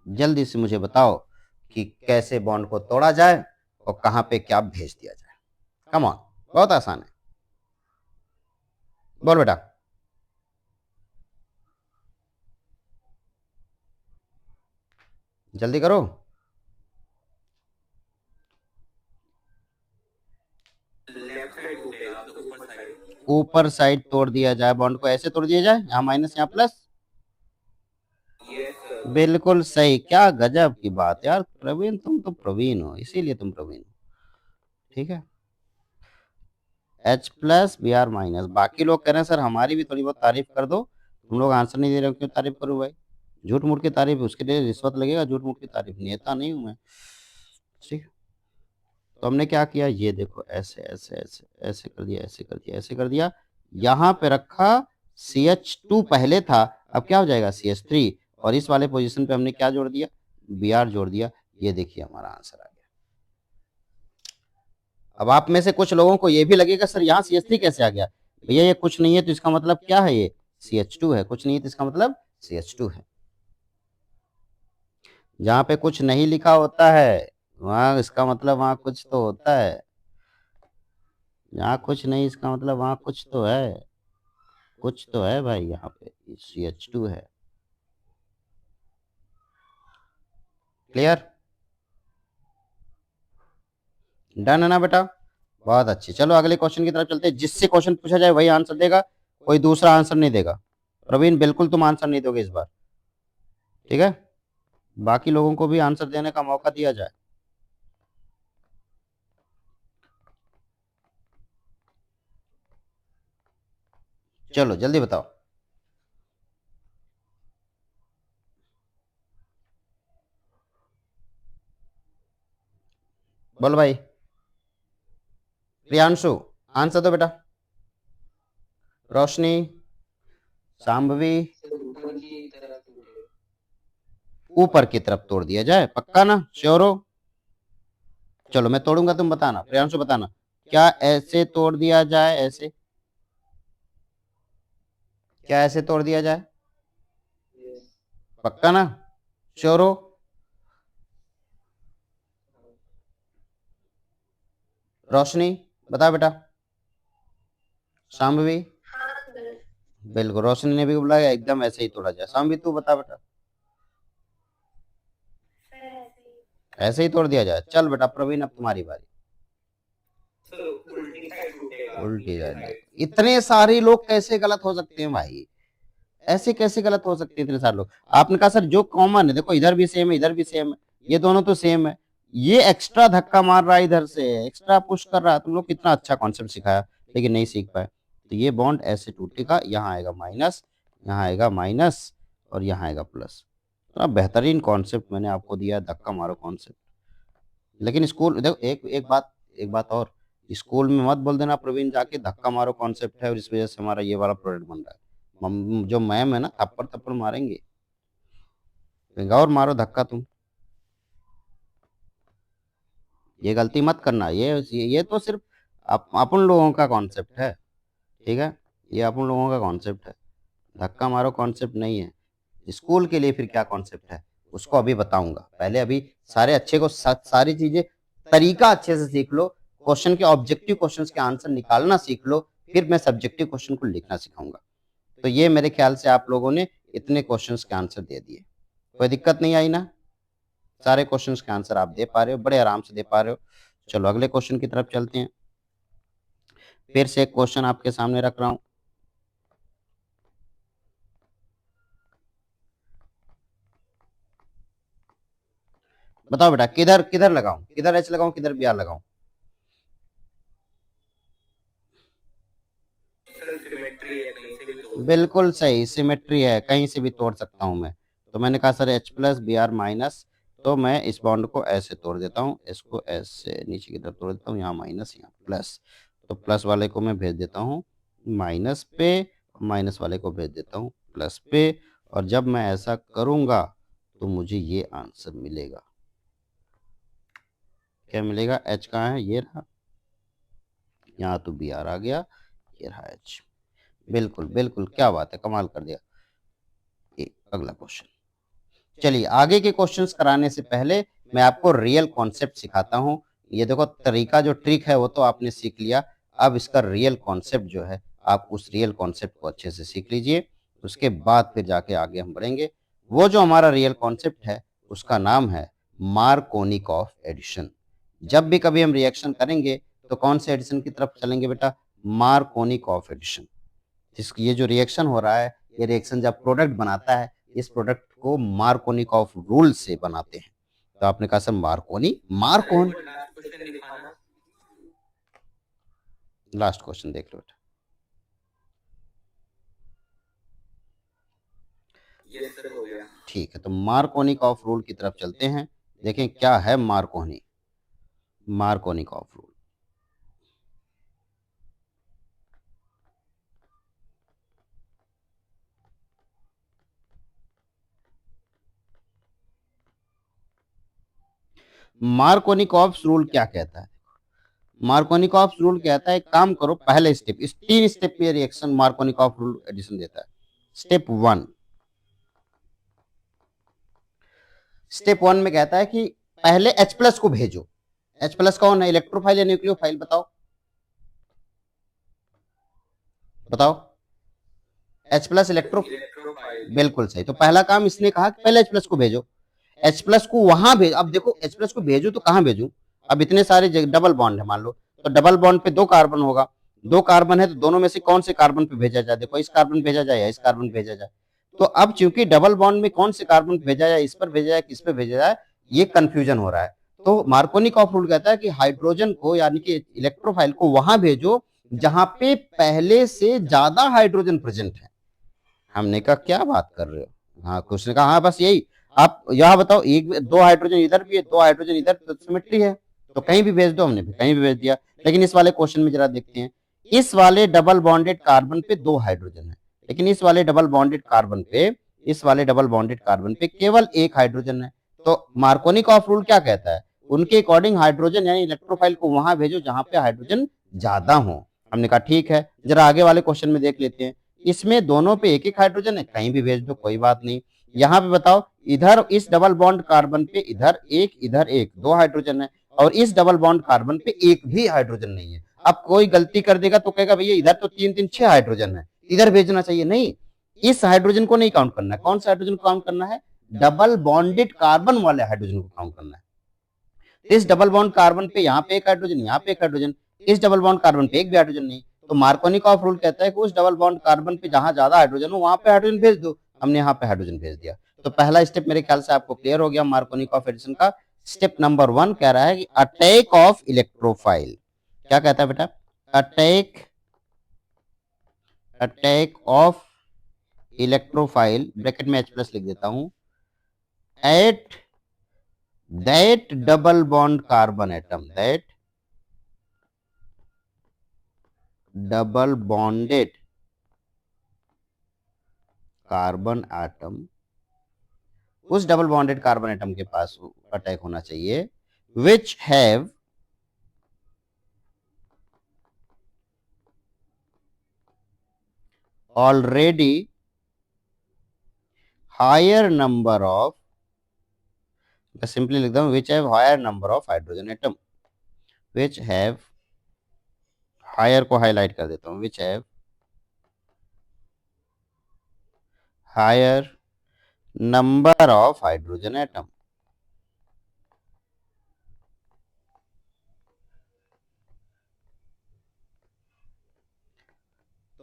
जल्दी से मुझे बताओ कि कैसे बॉन्ड को तोड़ा जाए और कहां पे क्या भेज दिया जाए। कम ऑन, बहुत आसान है, बोल बेटा। जल्दी करो। लेफ्ट साइड टूटेगा तो ऊपर साइड। ऊपर साइड तोड़ दिया जाए, बॉन्ड को ऐसे तोड़ दिया जाए, यहाँ माइनस यहाँ प्लस। Yes sir. बिल्कुल सही, क्या गजब की बात यार प्रवीण, तुम तो प्रवीण हो, इसीलिए तुम प्रवीण हो। ठीक है, H प्लस Br माइनस। बाकी लोग कह रहे हैं सर हमारी भी थोड़ी बहुत तारीफ कर दो, तुम लोग आंसर नहीं दे रहे हो, क्यों तारीफ करूं भाई? झूठ मूठ की तारीफ, उसके लिए रिश्वत लगेगा, झूठ मूठ की तारीफ, नेता नहीं हूं मैं। ठीक है, तो हमने क्या किया, ये देखो ऐसे ऐसे ऐसे ऐसे कर दिया, ऐसे कर दिया, ऐसे कर दिया, यहाँ पे रखा, CH2 पहले था, अब क्या हो जाएगा CH3, और इस वाले पोजीशन पे हमने क्या जोड़ दिया, Br जोड़ दिया। ये देखिए हमारा आंसर आ गया। अब आप में से कुछ लोगों को ये भी लगेगा सर यहाँ CH3 कैसे आ गया? भैया ये कुछ नहीं है तो इसका मतलब क्या है, ये CH2 है, कुछ नहीं है तो इसका मतलब CH2 है। जहाँ पे कुछ नहीं लिखा होता है वहां इसका मतलब वहां कुछ तो होता है, यहाँ कुछ नहीं इसका मतलब वहां कुछ तो है, कुछ तो है भाई, यहाँ पे CH2 है। क्लियर? डन है ना बेटा? बहुत अच्छी, चलो अगले क्वेश्चन की तरफ चलते हैं, जिससे क्वेश्चन पूछा जाए वही आंसर देगा, कोई दूसरा आंसर नहीं देगा। प्रवीण बिल्कुल तुम आंसर नहीं दोगे इस बार, ठीक है, बाकी लोगों को भी आंसर देने का मौका दिया जाए। चलो जल्दी बताओ। बोलो भाई, प्रियांशु आंसर दो बेटा। रोशनी, शांभवी, ऊपर की तरफ तोड़ दिया जाए, पक्का ना, श्योर हो? चलो मैं तोड़ूंगा, तुम बताना, प्रियांशु बताना, क्या ऐसे तोड़ दिया जाए, ऐसे, क्या ऐसे तोड़ दिया जाए, पक्का ना, श्योर हो? रोशनी बता बेटा, शांभवी, बिल्कुल रोशनी ने भी बोला एकदम ऐसे ही तोड़ा जाए। शांभवी तू बता बेटा, ऐसे ही तोड़ दिया जाए। चल बेटा प्रवीण अब तुम्हारी बारी। उल्टी जाए, इतने सारे लोग कैसे गलत हो सकते हैं भाई, ऐसे कैसे गलत हो सकते हैं इतने सारे लोग? आपने कहा सर जो कॉमन है, देखो इधर भी सेम है, इधर भी सेम है, ये दोनों तो सेम है, ये एक्स्ट्रा धक्का मार रहा है इधर से, एक्स्ट्रा पुश कर रहा है। तुम लोग कितना अच्छा कॉन्सेप्ट सिखाया, लेकिन नहीं सीख पाए। तो ये बॉन्ड ऐसे टूटेगा, यहाँ आएगा माइनस, यहाँ आएगा माइनस, और यहाँ आएगा प्लस। तो बेहतरीन कॉन्सेप्ट मैंने आपको दिया, धक्का मारो कॉन्सेप्ट। लेकिन स्कूल देखो, एक बात और, स्कूल में मत बोल देना प्रवीण जाके धक्का मारो कॉन्सेप्ट है और इस वजह से हमारा ये वाला प्रोडक्ट बन रहा है। जो मैम है ना, थप्पड़ थप्पड़ मारेंगे, और मारो धक्का तुम। ये गलती मत करना, ये तो सिर्फ अपन लोगों का कॉन्सेप्ट है, ठीक है, ये अपन लोगों का कॉन्सेप्ट है, धक्का मारो कॉन्सेप्ट नहीं है। स्कूल के लिए फिर क्या कॉन्सेप्ट है उसको अभी बताऊंगा, पहले अभी सारे अच्छे को सारी चीजें तरीका अच्छे से सीख लो, क्वेश्चन के ऑब्जेक्टिव क्वेश्चंस के आंसर निकालना सीख लो, फिर मैं सब्जेक्टिव क्वेश्चन को लिखना सिखाऊंगा। तो ये मेरे ख्याल से आप लोगों ने इतने क्वेश्चंस के आंसर दे दिए, कोई दिक्कत नहीं आई ना? सारे क्वेश्चंस के आंसर आप दे पा रहे हो, बड़े आराम से दे पा रहे हो। चलो अगले क्वेश्चन की तरफ चलते हैं। फिर से एक क्वेश्चन आपके सामने रख रहा हूं, बताओ बेटा किधर किधर लगाऊं, किधर एच लगाऊं, किधर बी आर लगाऊं? बिल्कुल सही, सिमेट्री है, कहीं से भी तोड़ सकता हूं मैं। तो मैंने कहा sir H plus B R minus, तो मैं इस बॉन्ड को ऐसे तोड़ देता हूँ, इसको ऐसे नीचे की तरफ तोड़ देता हूँ, यहाँ माइनस यहाँ प्लस, तो प्लस वाले को मैं भेज देता हूँ माइनस पे, माइनस वाले को भेज देता हूँ प्लस पे, और जब मैं ऐसा करूंगा तो मुझे ये आंसर मिलेगा। क्या मिलेगा? H कहाँ है, ये रहा, यहाँ तो बी आर आ गया, ये रहा H। बिल्कुल बिल्कुल, क्या बात है, कमाल कर दिया। अगला क्वेश्चन, चलिए आगे के क्वेश्चंस कराने से पहले मैं आपको रियल कॉन्सेप्ट सिखाता हूं। ये देखो तरीका जो ट्रिक है वो तो आपने सीख लिया, अब इसका रियल कॉन्सेप्ट जो है आप उस रियल कॉन्सेप्ट को अच्छे से सीख लीजिए, उसके बाद फिर जाके आगे हम बढ़ेंगे। वो जो हमारा रियल कॉन्सेप्ट है उसका नाम है मार्कोनिकॉफ एडिशन। जब भी कभी हम रिएक्शन करेंगे तो कौन से एडिशन की तरफ चलेंगे बेटा? Markovnikov addition. ये जो रिएक्शन हो रहा है, ये रिएक्शन जब प्रोडक्ट बनाता है, इस प्रोडक्ट को मार्कोनिकॉफ रूल से बनाते हैं। तो आपने कहा सर मार्कोनी, लास्ट क्वेश्चन देख लो बेटा। ठीक है, तो मार्कोनिकॉफ रूल की तरफ चलते हैं, देखें क्या है मार्कोनिकॉफ रूल। मार्कोनिकॉफ रूल क्या कहता है? मार्कोनिकॉफ रूल कहता है, काम करो, पहले स्टेप, इस 3 स्टेप में रिएक्शन मार्कोनिकॉफ रूल एडिशन देता है। स्टेप 1 में कहता है कि पहले H प्लस को भेजो। H प्लस कौन है, इलेक्ट्रोफाइल या न्यूक्लियोफाइल? बताओ H प्लस इलेक्ट्रोफाइल, बिल्कुल सही। तो पहला काम इसने कहा कि पहले H प्लस को भेजो, H प्लस को वहां भेज। अब देखो H प्लस को भेजू तो कहां भेजू? अब इतने सारे डबल बॉन्ड है मान लो, तो डबल बॉन्ड पे 2 कार्बन होगा, दो कार्बन है तो दोनों में से कौन से कार्बन पे भेजा जाए, देखो इस कार्बन भेजा जाए या इस कार्बन भेजा जाए। तो अब चूंकि डबल बॉन्ड में कौन से कार्बन भेजा जाए, इस पर भेजा जाए किस पे भेजा जाए, ये कंफ्यूजन हो रहा है। तो मार्कोनिकॉफ रूल कहता है कि हाइड्रोजन को यानी कि इलेक्ट्रोफाइल को वहां भेजो जहां पे पहले से ज्यादा हाइड्रोजन प्रेजेंट है। हमने कहा क्या बात कर रहे हो, हाँ उसने कहा हाँ बस यही। आप यह बताओ एक दो हाइड्रोजन इधर भी है, दो हाइड्रोजन इधर, तो सिमेट्री है, तो कहीं भी भेज दो, हमने भी कहीं भी भेज दिया। लेकिन इस वाले क्वेश्चन में जरा देखते हैं, इस वाले डबल बॉन्डेड कार्बन पे दो हाइड्रोजन है, लेकिन इस वाले डबल बॉन्डेड कार्बन पे, इस वाले डबल बॉन्डेड कार्बन पे केवल एक हाइड्रोजन है। तो मार्कोनिकॉफ रूल क्या कहता है, उनके अकॉर्डिंग हाइड्रोजन यानी इलेक्ट्रोफाइल को वहां भेजो जहां पे हाइड्रोजन ज्यादा हो। हमने कहा ठीक है, जरा आगे वाले क्वेश्चन में देख लेते हैं। इसमें दोनों पे एक एक हाइड्रोजन है, कहीं भी भेज दो कोई बात नहीं। यहाँ पे बताओ, इधर इस डबल बॉन्ड कार्बन पे इधर एक दो हाइड्रोजन है, और इस डबल बॉन्ड कार्बन पे एक भी हाइड्रोजन नहीं है। अब कोई गलती कर देगा तो कहेगा भैया इधर तो तीन तीन छह हाइड्रोजन है, इधर भेजना चाहिए, नहीं, इस हाइड्रोजन को नहीं काउंट करना है। कौन सा हाइड्रोजन को काउंट करना है, डबल बॉन्डेड कार्बन वाले हाइड्रोजन को काउंट करना है। इस डबल बॉन्ड कार्बन पे यहाँ पे एक हाइड्रोजन, यहाँ पे एक हाइड्रोजन, इस डबल बॉन्ड कार्बन पे एक भी हाइड्रोजन नहीं। तो मार्कोनिकॉफ रूल कहता है कि उस डबल बॉन्ड कार्बन पे जहां ज्यादा हाइड्रोजन हो वहां पे हाइड्रोजन भेज दो। हमने यहाँ पे हाइड्रोजन भेज दिया। तो पहला स्टेप मेरे ख्याल से आपको क्लियर हो गया मार्कोनिकॉफ एडिशन का। स्टेप नंबर 1 कह रहा है कि अटैक ऑफ इलेक्ट्रोफाइल। क्या कहता है बेटा, अटैक ऑफ इलेक्ट्रोफाइल, ब्रैकेट में H+ लिख देता हूं, at that double bond carbon atom, that double bonded carbon atom, उस डबल बॉन्डेड कार्बन एटम के पास अटैक होना चाहिए, which have already higher number of, simply लिख दो which have higher number of hydrogen atom, which have, higher को highlight कर देता हूं, which have higher number of hydrogen atom.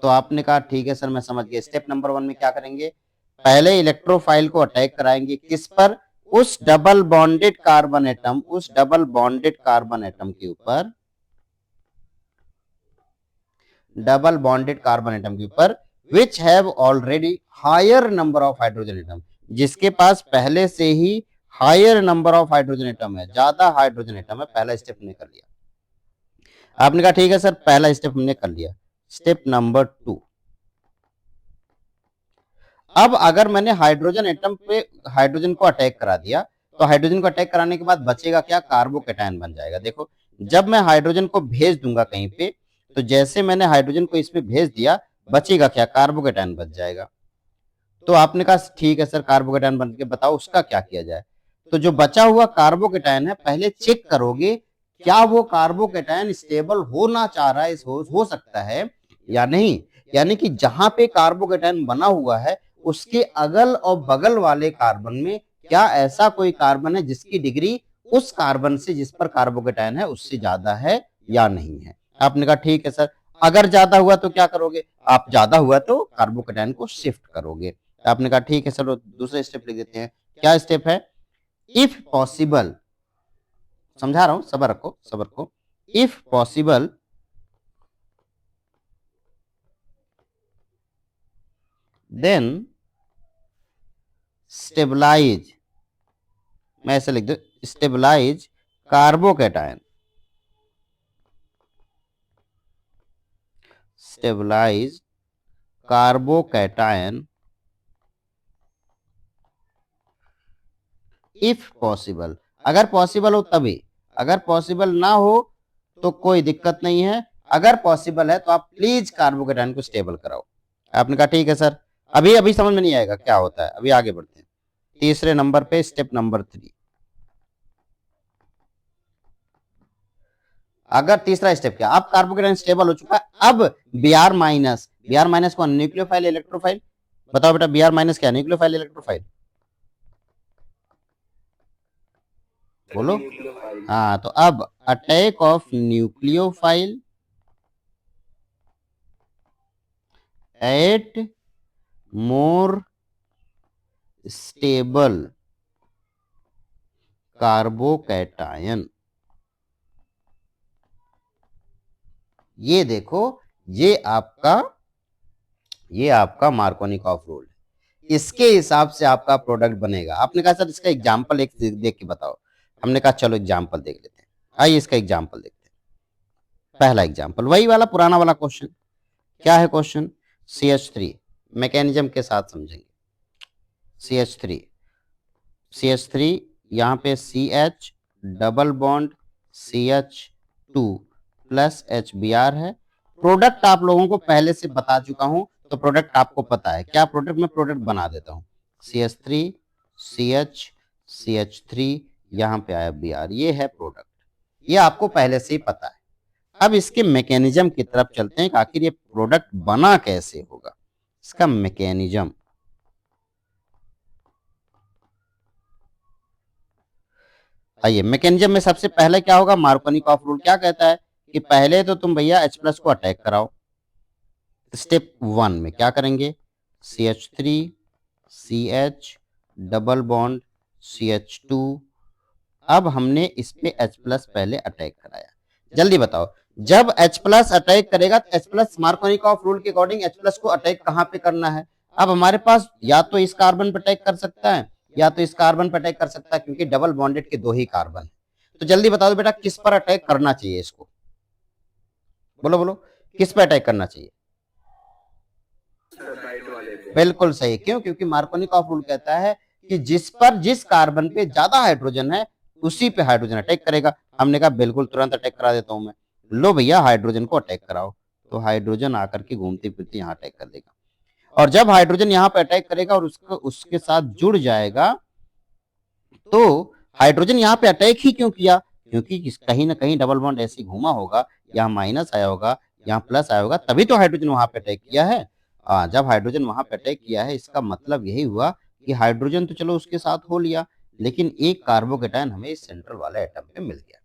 तो आपने कहा ठीक है सर मैं समझ गया। स्टेप नंबर 1 में क्या करेंगे, पहले इलेक्ट्रोफाइल को अटैक कराएंगे, किस पर, उस डबल बॉन्डेड कार्बन एटम, उस डबल बॉन्डेड कार्बन एटम के ऊपर, डबल बॉन्डेड कार्बन एटम के ऊपर, which have already higher number of hydrogen atom, जिसके पास पहले से ही higher number of hydrogen atom है, ज्यादा हाइड्रोजन एटम है। पहला स्टेप हमने कर लिया। आपने कहा ठीक है सर पहला स्टेप हमने कर लिया। स्टेप नंबर 2, अब अगर मैंने हाइड्रोजन एटम पे हाइड्रोजन को अटैक करा दिया, तो हाइड्रोजन को अटैक कराने के बाद बचेगा क्या, कार्बोकैटायन बन जाएगा। देखो जब मैं हाइड्रोजन को भेज दूंगा कहीं पे, तो जैसे मैंने हाइड्रोजन को इसमें भेज दिया, बचेगा क्या, कार्बोकैटायन बच जाएगा। तो आपने कहा ठीक है सर कार्बोकैटायन बन के बताओ उसका क्या किया जाए। तो जो बचा हुआ कार्बोकैटायन है, पहले चेक करोगे क्या वो कार्बोकैटायन स्टेबल होना चाह रहा है, हो सकता है या नहीं। यानी कि जहां पे कार्बोकैटायन बना हुआ है उसके अगल और बगल वाले कार्बन में क्या ऐसा कोई कार्बन है जिसकी डिग्री उस कार्बन से जिस पर कार्बोकैटायन है उससे ज्यादा है या नहीं है। आपने कहा ठीक है सर, अगर ज्यादा हुआ तो क्या करोगे, आप ज्यादा हुआ तो कार्बोकैटायन को शिफ्ट करोगे। आपने कहा ठीक है चलो दूसरा स्टेप लिख देते हैं। क्या स्टेप है, इफ पॉसिबल, समझा रहा हूं सबर रखो सबर को, इफ पॉसिबल देन स्टेबलाइज, मैं ऐसे लिख दू, stabilise carbocation, stabilise carbocation if possible, अगर पॉसिबल हो तभी, अगर पॉसिबल ना हो तो कोई दिक्कत नहीं है, अगर पॉसिबल है तो आप प्लीज कार्बोकैटायन को स्टेबल कराओ। आपने कहा ठीक है सर, अभी अभी समझ में नहीं आएगा क्या होता है, अभी आगे बढ़ते हैं तीसरे नंबर पे, स्टेप नंबर 3। अगर तीसरा स्टेप क्या, अब कार्बोकैटायन स्टेबल हो चुका है, अब Br- कौन, न्यूक्लियोफाइल इलेक्ट्रोफाइल, बताओ बेटा Br- क्या, न्यूक्लियोफाइल इलेक्ट्रोफाइल, बोलो। न्यूक्लियोफाइल। हाँ तो अब attack of nucleophile at more stable carbocation. ये देखो, ये आपका मार्कोनिकॉफ रूल है, इसके हिसाब से आपका प्रोडक्ट बनेगा। आपने कहा सर इसका एग्जांपल एक देख के बताओ, हमने कहा चलो एग्जांपल देख लेते हैं। आइए इसका एग्जांपल देखते हैं। पहला एग्जांपल वही वाला पुराना वाला क्वेश्चन। क्या है क्वेश्चन? CH3 मैकेनिज्म के साथ समझेंगे। CH3 यहाँ पे CH double bond CH2 plus HBr है। प्रोडक्ट आप लोगों को पहले से बता चुका हूं, तो प्रोडक्ट आपको पता है क्या प्रोडक्ट, मैं प्रोडक्ट बना देता हूं। CH3 CH CH3 यहाँ पे आया Br, ये है प्रोडक्ट, ये आपको पहले से ही पता है। अब इसके मैकेनिज्म की तरफ चलते हैं कि आखिर ये प्रोडक्ट बना कैसे होगा, इसका मैकेनिज्म। आइए मैकेनिज्म में सबसे पहले क्या होगा, मार्कोनिकॉफ रूल क्या कहता है कि पहले तो तुम भैया H प्लस को अटैक कराओ। स्टेप 1 में क्या करेंगे, CH3 CH double bond CH2। अब हमने इस पे H प्लस पहले अटैक कराया। जल्दी बताओ, जब H प्लस अटैक करेगा तो H प्लस मार्कोनिकॉफ रूल के अकॉर्डिंग H प्लस को अटैक कहां पे करना है? अब हमारे पास या तो इस कार्बन पे अटैक कर सकता है या तो इस कार्बन पर अटैक कर सकता है, क्योंकि डबल बॉन्डेड के 2 ही कार्बन है। तो जल्दी बता दो बेटा किस पर अटैक करना चाहिए इसको, बोलो बोलो किस पर अटैक करना चाहिए? बिल्कुल सही। क्यों? क्योंकि मार्कोनिकॉफ रूल कहता है कि जिस कार्बन पे ज्यादा हाइड्रोजन है उसी पे हाइड्रोजन अटैक करेगा। हमने कहा बिल्कुल तुरंत अटैक करा देता हूं मैं। लो भैया हाइड्रोजन को अटैक कराओ, तो हाइड्रोजन आकर के घूमते फिरते यहाँ अटैक कर देगा। और जब हाइड्रोजन यहाँ पे अटैक करेगा और उसके साथ जुड़ जाएगा, तो हाइड्रोजन यहाँ पे अटैक ही क्यों किया? क्योंकि कहीं ना कहीं डबल बॉन्ड ऐसे घूमा होगा, यहाँ माइनस आया होगा, यहाँ प्लस आया होगा, तभी तो हाइड्रोजन वहां पे अटैक किया है। जब हाइड्रोजन वहां पे अटैक किया है, इसका मतलब यही हुआ कि हाइड्रोजन तो चलो उसके साथ हो लिया, लेकिन एक कार्बोकेटायन हमें इस सेंट्रल वाले एटम पे मिल गया।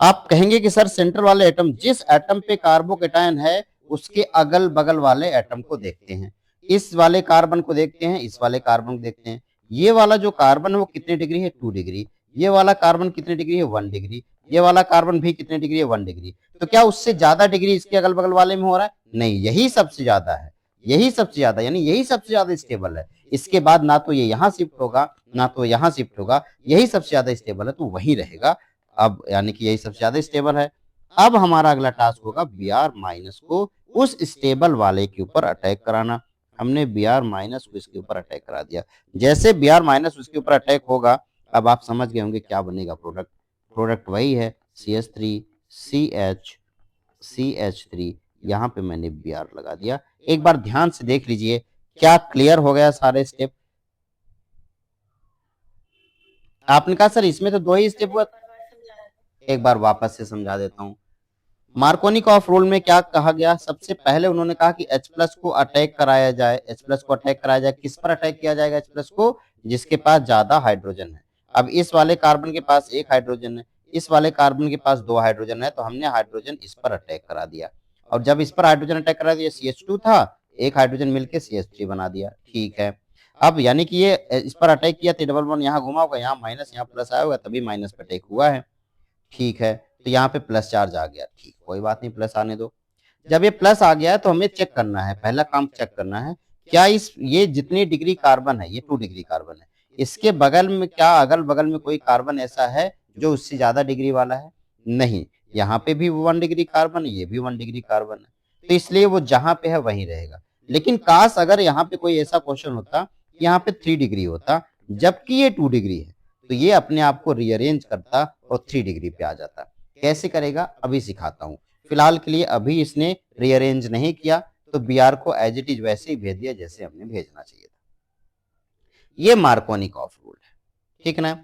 आप कहेंगे कि सर सेंट्रल वाले एटम, जिस एटम पे कार्बोकेटायन है उसके अगल बगल वाले एटम को देखते हैं, इस वाले कार्बन को देखते हैं, इस वाले कार्बन को देखते हैं। ये वाला जो कार्बन है वो कितने डिग्री है? 2 डिग्री। ये वाला कार्बन कितने डिग्री है? 1 डिग्री। ये वाला कार्बन भी कितने डिग्री है? 1 डिग्री। तो क्या उससे ज्यादा डिग्री इसके अगल बगल वाले में हो रहा है? नहीं, यही सबसे ज्यादा है, यही सबसे ज्यादा, यानी यही सबसे ज्यादा स्टेबल है। इसके बाद ना तो ये यहाँ शिफ्ट होगा ना तो यहाँ शिफ्ट होगा, यही सबसे ज्यादा स्टेबल है, तो वही रहेगा। अब यानी कि यही सबसे ज्यादा स्टेबल है। अब हमारा अगला टास्क होगा Br माइनस को उस स्टेबल वाले के ऊपर अटैक कराना। हमने Br माइनस को इसके ऊपर अटैक करा दिया। जैसे Br माइनस उसके ऊपर अटैक होगा, अब आप समझ गए होंगे क्या बनेगा प्रोडक्ट। प्रोडक्ट वही है CH3 CH3, यहाँ पे मैंने Br लगा दिया। एक बार ध्यान से देख लीजिए, क्या क्लियर हो गया सारे स्टेप? आपने कहा सर इसमें तो 2 ही स्टेप हुआ। एक बार वापस से समझा देता हूं। मार्कोनिकॉफ रूल में क्या कहा गया? सबसे पहले उन्होंने कहा कि H प्लस को अटैक कराया जाए। H प्लस को अटैक कराया जाए, किस पर अटैक किया जाएगा H प्लस को? जिसके पास ज्यादा हाइड्रोजन है। अब इस वाले कार्बन के पास 1 हाइड्रोजन है, इस वाले कार्बन के पास 2 हाइड्रोजन है, तो हमने हाइड्रोजन इस पर अटैक करा दिया। और जब इस पर हाइड्रोजन अटैक करा दिया, CH2 था, 1 हाइड्रोजन मिलकर CH3 बना दिया। ठीक है, अब यानी कि ये इस पर अटैक किया तो डबल बॉन्ड यहाँ घुमा होगा, यहाँ माइनस यहाँ प्लस आया होगा, तभी माइनस पर अटैक हुआ है। ठीक है, तो यहाँ पे प्लस चार्ज आ गया। ठीक, कोई बात नहीं, प्लस आने दो। जब ये प्लस आ गया है तो हमें चेक करना है, पहला काम चेक करना है क्या ये जितनी डिग्री कार्बन है, ये 2 डिग्री कार्बन है, इसके बगल में क्या अगल बगल में कोई कार्बन ऐसा है जो उससे ज्यादा डिग्री वाला है? नहीं, यहाँ पे भी 1 डिग्री कार्बन है, ये भी 1 डिग्री कार्बन है, तो इसलिए वो जहां पे है वहीं रहेगा। लेकिन काश अगर यहाँ पे कोई ऐसा क्वेश्चन होता, यहाँ पे 3 डिग्री होता जबकि ये 2 डिग्री है, तो ये अपने आप को रीअरेंज करता और 3 डिग्री पे आ जाता। कैसे करेगा अभी सिखाता हूँ। फिलहाल के लिए अभी इसने रीअरेंज नहीं किया, तो Br को एज इट इज वैसे ही भेज दिया जैसे हमने भेजना चाहिए था। ये मार्कोनिकॉफ रूल है, ठीक ना।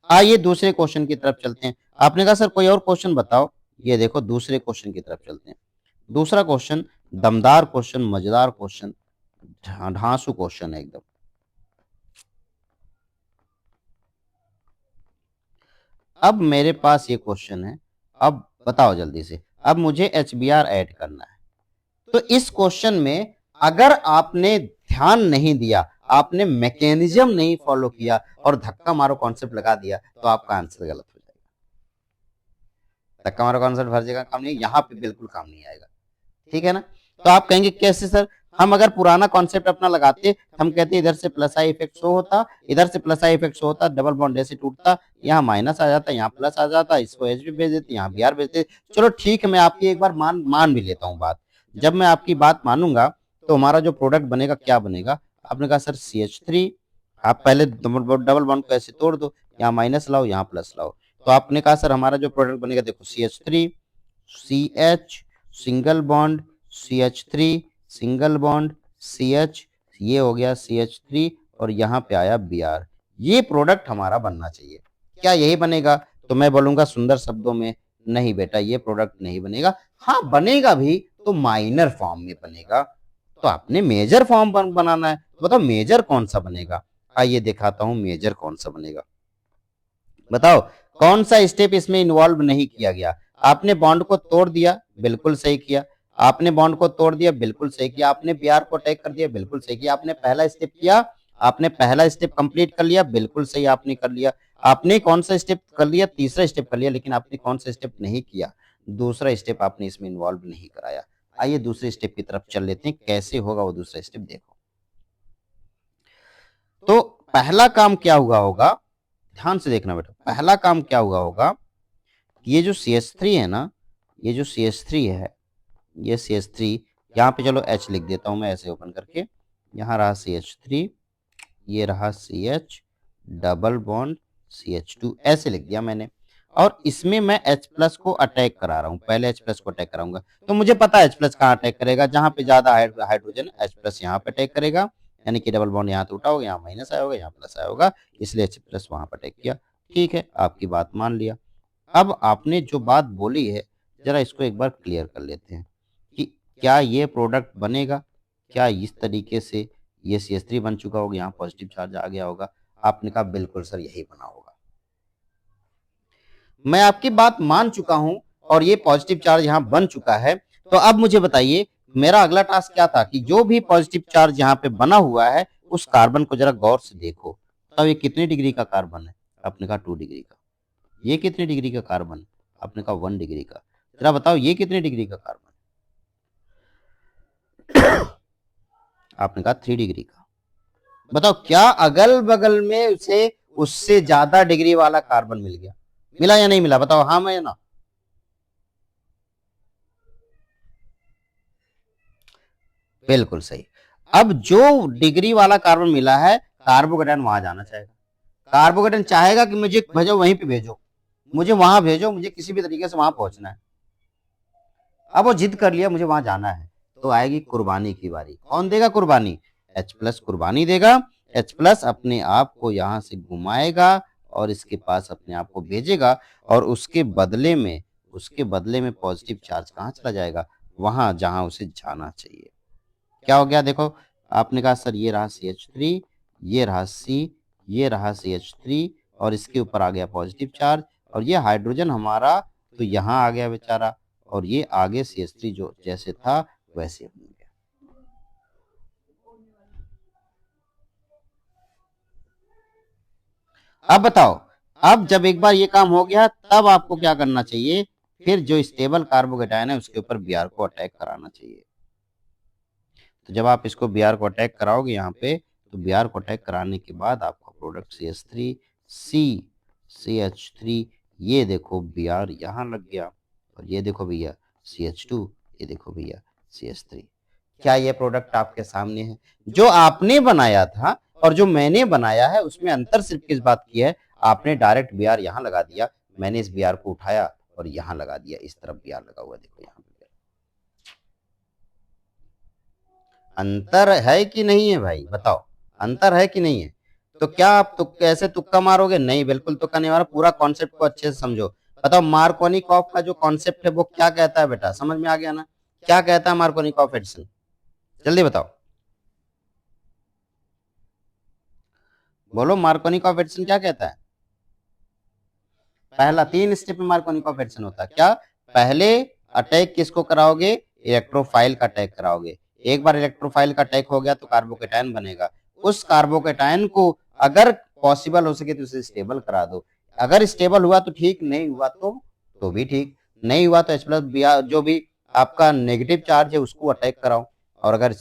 आइए दूसरे क्वेश्चन की तरफ चलते हैं। आपने कहा सर कोई और क्वेश्चन बताओ, ये देखो दूसरे क्वेश्चन की तरफ चलते हैं। दूसरा क्वेश्चन दमदार क्वेश्चन, मजेदार क्वेश्चन, ढांसू क्वेश्चन है एकदम। अब मेरे पास ये क्वेश्चन है, अब बताओ जल्दी से। अब मुझे HBr ऐड करना है, तो इस क्वेश्चन में अगर आपने ध्यान नहीं दिया, आपने मैकेनिज्म नहीं फॉलो किया और धक्का मारो कॉन्सेप्ट लगा दिया, तो आपका आंसर गलत हो जाएगा। धक्का मारो कॉन्सेप्ट हर जगह काम नहीं, यहाँ पे बिल्कुल काम नहीं आएगा। ठीक है ना? तो आप कहेंगे कैसे सर? हम अगर पुराना कॉन्सेप्ट अपना लगाते, हम कहते इधर से प्लस आई इफेक्ट शो होता, इधर से प्लस आई इफेक्ट शो होता, डबल बॉन्ड ऐसे टूटता, यहाँ माइनस आ जाता, यहाँ प्लस आ जाता, इसको एच भी भेज देते, यहाँ बी आर भेज देते। चलो ठीक है, मैं आपकी एक बार मान भी लेता हूँ बात। जब मैं आपकी बात मानूंगा तो हमारा जो प्रोडक्ट बनेगा क्या बनेगा? आपने कहा सर CH3, आप पहले डबल बॉन्ड को ऐसे तोड़ दो, यहाँ माइनस लाओ, यहाँ प्लस लाओ। तो आपने कहा सर हमारा जो प्रोडक्ट बनेगा, देखो CH3 CH single bond CH3 single bond CH, ये हो गया CH3 और यहाँ पे आया Br। ये प्रोडक्ट हमारा बनना चाहिए। क्या यही बनेगा? तो मैं बोलूंगा सुंदर शब्दों में, नहीं बेटा ये प्रोडक्ट नहीं बनेगा। हाँ बनेगा भी तो माइनर फॉर्म में बनेगा। तो आपने मेजर फॉर्म बनाना है, तो बताओ मेजर कौन सा बनेगा? आइए दिखाता हूं मेजर कौन सा बनेगा। बताओ कौन सा स्टेप इसमें इन्वॉल्व नहीं किया गया? आपने बॉन्ड को तोड़ दिया, बिल्कुल सही किया। आपने बॉन्ड को तोड़ दिया, बिल्कुल सही किया। आपने Br को अटैक कर दिया, बिल्कुल सही किया। आपने पहला स्टेप किया, आपने पहला स्टेप कंप्लीट कर लिया, बिल्कुल सही आपने कर लिया। आपने कौन सा स्टेप कर लिया? तीसरा स्टेप कर लिया। लेकिन आपने कौन सा स्टेप नहीं किया? दूसरा स्टेप आपने इसमें इन्वॉल्व नहीं कराया। आइए दूसरे स्टेप की तरफ चल लेते हैं, कैसे होगा वो दूसरा स्टेप देखो। तो पहला काम क्या हुआ होगा, ध्यान से देखना बेटा। पहला काम क्या हुआ होगा, ये जो CH3 है ना, ये जो CH3 है, ये CH3, यहाँ पे चलो H लिख देता हूं मैं ऐसे ओपन करके। यहाँ रहा CH3, ये रहा CH डबल बॉन्ड CH2, ऐसे लिख दिया मैंने। और इसमें मैं H प्लस को अटैक करा रहा हूँ, पहले H प्लस को अटैक कराऊंगा। तो मुझे पता है H प्लस कहाँ अटैक करेगा, जहां पे ज्यादा हाइड्रोजन H प्लस यहाँ पे अटैक करेगा, यानी कि डबल बॉन्ड यहाँ टूटा होगा, यहाँ माइनस आया होगा, यहाँ प्लस आया होगा, इसलिए H प्लस वहां पर अटैक किया। ठीक है, आपकी बात मान लिया। अब आपने जो बात बोली है, जरा इसको एक बार क्लियर कर लेते हैं कि क्या ये प्रोडक्ट बनेगा? क्या इस तरीके से ये CH3 बन चुका होगा, यहाँ पॉजिटिव चार्ज आ गया होगा? आपने कहा बिल्कुल सर यही बना होगा। मैं आपकी बात मान चुका हूं और ये पॉजिटिव चार्ज यहाँ बन चुका है। तो अब मुझे बताइए, मेरा अगला टास्क क्या था कि जो भी पॉजिटिव चार्ज यहाँ पे बना हुआ है उस कार्बन को जरा गौर से देखो। तो ये कितने डिग्री का कार्बन है? आपने कहा 2 डिग्री का। ये कितने डिग्री का कार्बन? आपने कहा 1 डिग्री का। जरा बताओ ये कितने डिग्री का कार्बन? आपने कहा 3 डिग्री का। बताओ क्या अगल बगल में उसे उससे ज्यादा डिग्री वाला कार्बन मिल गया? मिला या नहीं मिला? बताओ हाँ या ना। बिल्कुल सही। अब जो डिग्री वाला कार्बन मिला है, कार्बोकेटायन वहां जाना चाहेगा। कार्बोकेटायन चाहेगा कि मुझे भेजो, वहीं पे भेजो, मुझे वहां भेजो, मुझे किसी भी तरीके से वहां पहुंचना है। अब वो जिद कर लिया मुझे वहां जाना है, तो आएगी कुर्बानी की बारी। कौन देगा कुर्बानी? H प्लस कुर्बानी देगा। H प्लस अपने आप को यहां से घुमाएगा और इसके पास अपने आप को भेजेगा, और उसके बदले में पॉजिटिव चार्ज कहाँ चला जाएगा? वहां जहां उसे जाना चाहिए। क्या हो गया देखो, आपने कहा सर ये रहा CH3, ये रहा C, ये रहा CH3 और इसके ऊपर आ गया पॉजिटिव चार्ज, और ये हाइड्रोजन हमारा तो यहाँ आ गया बेचारा, और ये आगे CH3 जो जैसे था वैसे बन गया। अब बताओ, अब जब एक बार ये काम हो गया तब आपको क्या करना चाहिए? फिर जो स्टेबल कार्बोकेटायन है उसके ऊपर Br को अटैक कराना चाहिए। तो जब आप इसको Br को अटैक कराओगे यहाँ पे, तो Br को अटैक कराने के बाद आपका प्रोडक्ट CH3 C CH3, ये देखो Br यहाँ लग गया, और ये देखो भैया CH2, ये देखो भैया CH3। क्या ये प्रोडक्ट आपके सामने है? जो आपने बनाया था और जो मैंने बनाया है उसमें अंतर सिर्फ किस बात की है? आपने डायरेक्ट Br यहाँ लगा दिया, मैंने इस Br को उठाया और यहाँ लगा दिया, इस तरफ Br लगा हुआ देखो यहाँ पे। अंतर है कि नहीं है भाई? बताओ अंतर है कि नहीं है? तो क्या आप ऐसे तुक्का मारोगे? नहीं, बिल्कुल तुक्का नहीं मारो, पूरा कॉन्सेप्ट को अच्छे से समझो। बताओ मार्कोनिकॉफ का जो कॉन्सेप्ट है वो क्या कहता है बेटा? समझ में आ गया ना? क्या कहता है मार्कोनिकॉफ एडिशन? जल्दी बताओ, बोलो मार्कोनिकॉफ एडिशन क्या कहता है? पहला 3 स्टेप में मार्कोनिकॉफ एडिशन होता है। क्या? पहले अटैक किसको कराओगे? इलेक्ट्रोफाइल का अटैक कराओगे। एक बार इलेक्ट्रोफाइल का अटैक हो गया तो कार्बोकेटायन बनेगा। उस कार्बोकेटायन को अगर पॉसिबल हो सके तो उसे स्टेबल करा दो। अगर स्टेबल हुआ तो ठीक, नहीं हुआ तो भी ठीक, नहीं हुआ तो H प्लस जो भी आपका नेगेटिव चार्ज है उसको अटैक कराओ। और अगर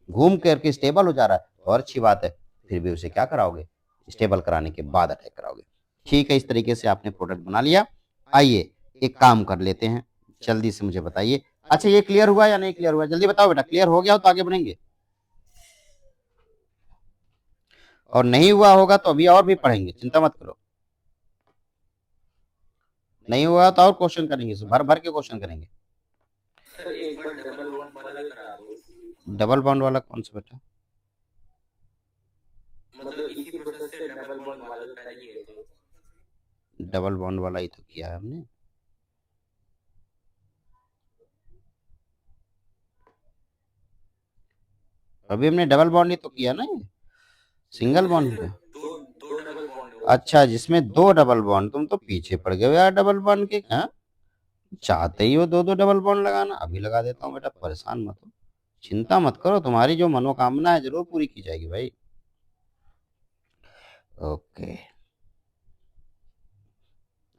घूम करके स्टेबल हो जा रहा है तो और अच्छी बात है, फिर भी उसे क्या कराओगे, स्टेबल कराने के बाद अटैक कराओगे। ठीक है, इस तरीके से आपने प्रोडक्ट बना लिया। आइए एक काम कर लेते हैं, जल्दी से मुझे बताइए। अच्छा, ये क्लियर हुआ या नहीं क्लियर हुआ, जल्दी बताओ बेटा। क्लियर हो गया हो तो आगे बढ़ेंगे, और नहीं हुआ होगा तो अभी और भी पढ़ेंगे, चिंता मत करो। नहीं हुआ तो और क्वेश्चन करेंगे, भर भर के क्वेश्चन करेंगे। सर एक बार डबल बॉन्ड वाला करा दो। डबल बॉन्ड वाला कौन सा बेटा? मतलब इसी प्रोसेस से डबल बॉन्ड वाला जो पहले किए थे। डबल बॉन्ड वाला ही तो किया है हमने। अभी हमने डबल बॉन्ड ही तो किया ना, ये सिंगल बॉन्ड है। दो दो डबल बॉन्ड हो। अच्छा, जिसमें दो डबल बॉन्ड, तुम तो पीछे पड़ गए हो यार डबल बॉन्ड के। हाँ, चाहते ही हो दो दो डबल बॉन्ड लगाना, अभी लगा देता हूँ बेटा, परेशान मत हो, चिंता मत करो, तुम्हारी जो मनोकामना है जरूर पूरी की जाएगी भाई। ओके,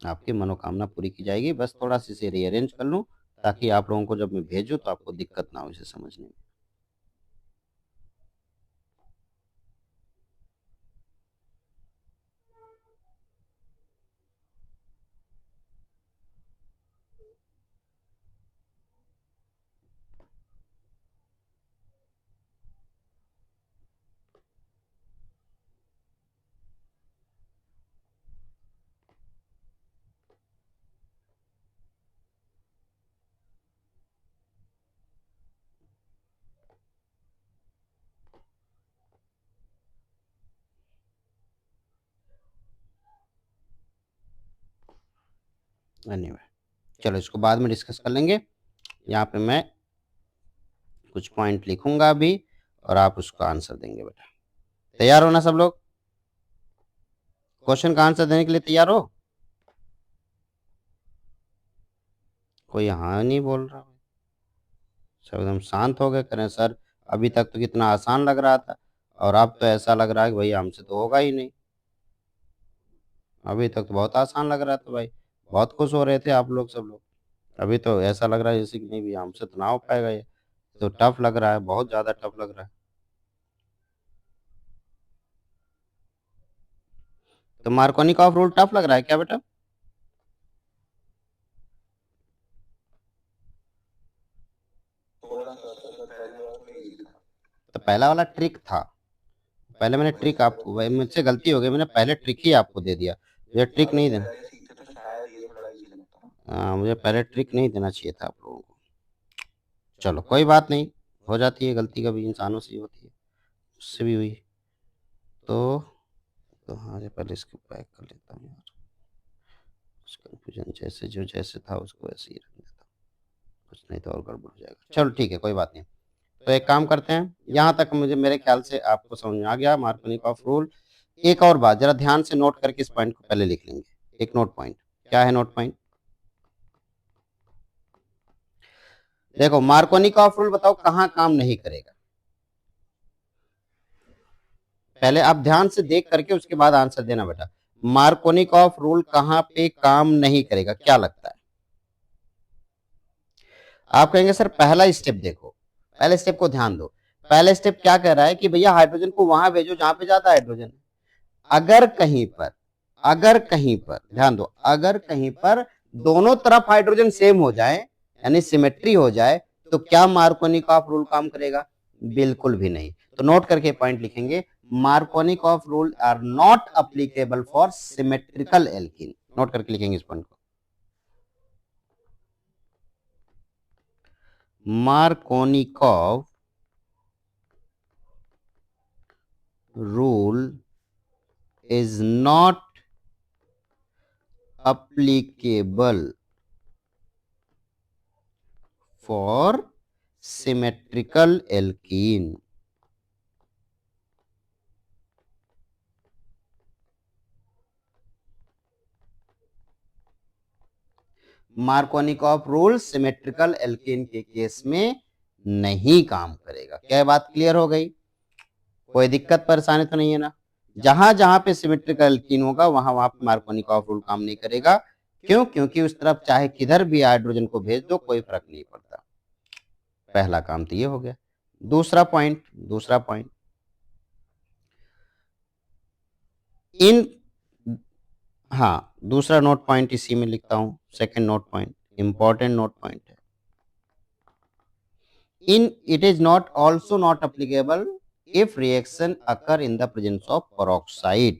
आपकी मनोकामना पूरी की जाएगी, बस थोड़ा सा इसे रीअरेंज कर लूं ताकि आप लोगों को जब मैं भेजूं तो आपको दिक्कत ना हो इसे समझने में। एनीवे, चलो इसको बाद में डिस्कस कर लेंगे। यहाँ पे मैं कुछ पॉइंट लिखूंगा अभी और आप उसका आंसर देंगे बेटा। तैयार हो ना सब लोग? क्वेश्चन का आंसर देने के लिए तैयार हो? कोई हाँ नहीं बोल रहा, सब एकदम शांत हो गए, करें सर अभी तक तो कितना आसान लग रहा था और अब तो ऐसा लग रहा है कि भाई हमसे तो होगा ही नहीं। अभी तक तो बहुत आसान लग रहा था भाई, बहुत खुश हो रहे थे आप लोग सब लोग, अभी तो ऐसा लग रहा है जैसे कि नहीं भी हमसे तो ना हो पाएगा, ये तो टफ लग रहा है, बहुत ज्यादा टफ लग रहा है। तो मार्कोनी का रूल टफ लग रहा है क्या बेटा? थोड़ा सा सर पहले वाला तो इजी था। तो पहला वाला ट्रिक था, पहले मैंने ट्रिक आपको, भाई मुझसे गलती हो गई, मैंने पहले ट्रिक ही आपको दे दिया, मुझे ट्रिक नहीं अगर देना। पहले सीखते तो शायद ये थोड़ा इजी लगता। मुझे पहले ट्रिक नहीं देना चाहिए था आप लोगों को। चलो कोई बात नहीं, हो जाती है गलती, कभी इंसानों से ही होती है, उससे भी हुई। तो हाँ, ये पहले इसको पैक कर लेता हूँ यार, उस कन्फ्यूजन जैसे जो जैसे था उसको वैसे ही रख देता हूँ, कुछ नहीं तो और गड़बड़ हो जाएगा। चलो ठीक है, कोई बात नहीं। तो एक काम करते हैं, यहाँ तक मुझे मेरे ख्याल से आपको समझ में आ गया मार्कोनिकॉफ रूल। एक और बात जरा ध्यान से नोट करके इस पॉइंट को पहले लिख लेंगे, एक नोट पॉइंट। क्या है नोट पॉइंट? देखो मार्कोनिकॉफ रूल बताओ कहाँ काम नहीं करेगा, पहले आप ध्यान से देख करके उसके बाद आंसर देना बेटा। मार्कोनिकॉफ रूल कहाँ पे काम नहीं करेगा, क्या लगता है? आप कहेंगे सर पहला स्टेप देखो, पहले स्टेप को ध्यान दो। पहला स्टेप क्या कह रहा है कि भैया हाइड्रोजन को वहां भेजो जहां पे ज्यादा हाइड्रोजन। अगर कहीं पर, अगर कहीं पर ध्यान दो, अगर कहीं पर दोनों तरफ हाइड्रोजन सेम हो जाए यानी सिमेट्री हो जाए तो क्या मार्कोनिकॉफ रूल काम करेगा? बिल्कुल भी नहीं। तो नोट करके पॉइंट लिखेंगे, Markovnikov rule are not applicable for symmetrical alkene. Note करके लिखेंगे इस पॉइंट को, Markovnikov rule is not applicable for symmetrical alkene। Markovnikov rule symmetrical alkene के केस में नहीं काम करेगा। क्या ये बात क्लियर हो गई? कोई दिक्कत परेशानी तो नहीं है ना? जहां जहां पे सिमेट्रिकल एल्कीन होगा वहां वहां पे मार्कोनिकॉफ रूल काम नहीं करेगा। क्यों? क्योंकि उस तरफ चाहे किधर भी हाइड्रोजन को भेज दो कोई फर्क नहीं पड़ता। पहला काम तो ये हो गया। दूसरा पॉइंट इन हाँ, दूसरा नोट पॉइंट इसी में लिखता हूं। Second note point important note point है। In it is not also not applicable if reaction occur in the presence of peroxide.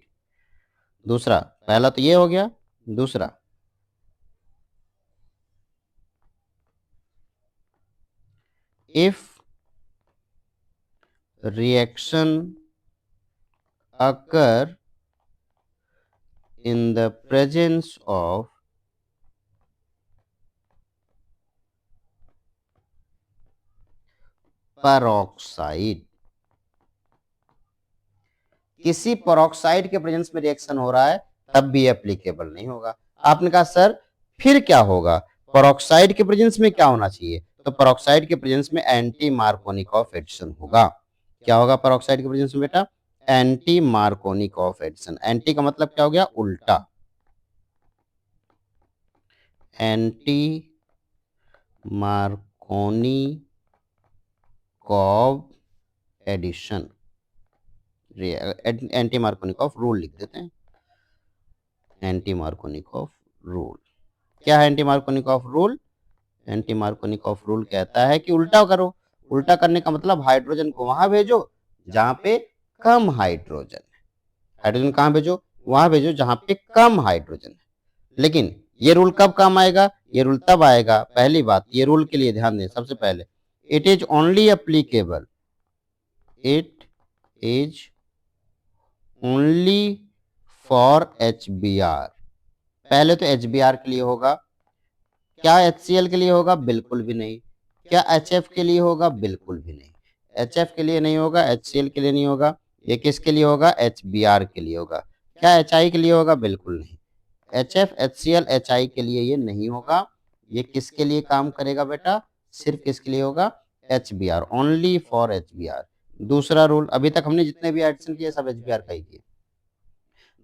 दूसरा, पहला तो ये हो गया। दूसरा, if reaction occur in the presence of peroxide, किसी पेरोक्साइड के प्रेजेंस में रिएक्शन हो रहा है तब भी एप्लीकेबल नहीं होगा। आपने कहा सर फिर क्या होगा? पेरोक्साइड के प्रेजेंस में क्या होना चाहिए? तो पेरोक्साइड के प्रेजेंस में एंटी मार्कोनिकॉफ एडिशन होगा। क्या होगा पेरोक्साइड के प्रेजेंस में बेटा? Anti Markovnikov addition. एंटी का मतलब क्या हो गया? उल्टा। Anti Markovnikov addition, anti Markovnikov rule लिख देते हैं। एंटी मार्कोनिकॉफ रूल क्या है? Anti Markovnikov rule, anti Markovnikov rule कहता है कि उल्टा करो। उल्टा करने का मतलब हाइड्रोजन को वहां भेजो जहां पे कम हाइड्रोजन है। हाइड्रोजन कहां भेजो? वहां भेजो जहां पे कम हाइड्रोजन है। लेकिन ये रूल कब काम आएगा? ये रूल तब आएगा, पहली बात ये रूल के लिए ध्यान दें सबसे पहले, it is only applicable, it is only for HBr। पहले तो HBr के लिए होगा। क्या HCl के लिए होगा? बिल्कुल भी नहीं। क्या HF के लिए होगा? बिल्कुल भी नहीं। HF के लिए नहीं होगा, HCl के लिए नहीं होगा। ये किसके लिए होगा? HBr के लिए होगा। क्या HI के लिए होगा? बिल्कुल नहीं। HF, HCl, HI के लिए ये नहीं होगा। ये किसके लिए काम करेगा बेटा? सिर्फ किसके लिए होगा? HBr, only for HBr। दूसरा रूल, अभी तक हमने जितने भी एडिशन किए सब HBr का ही किए।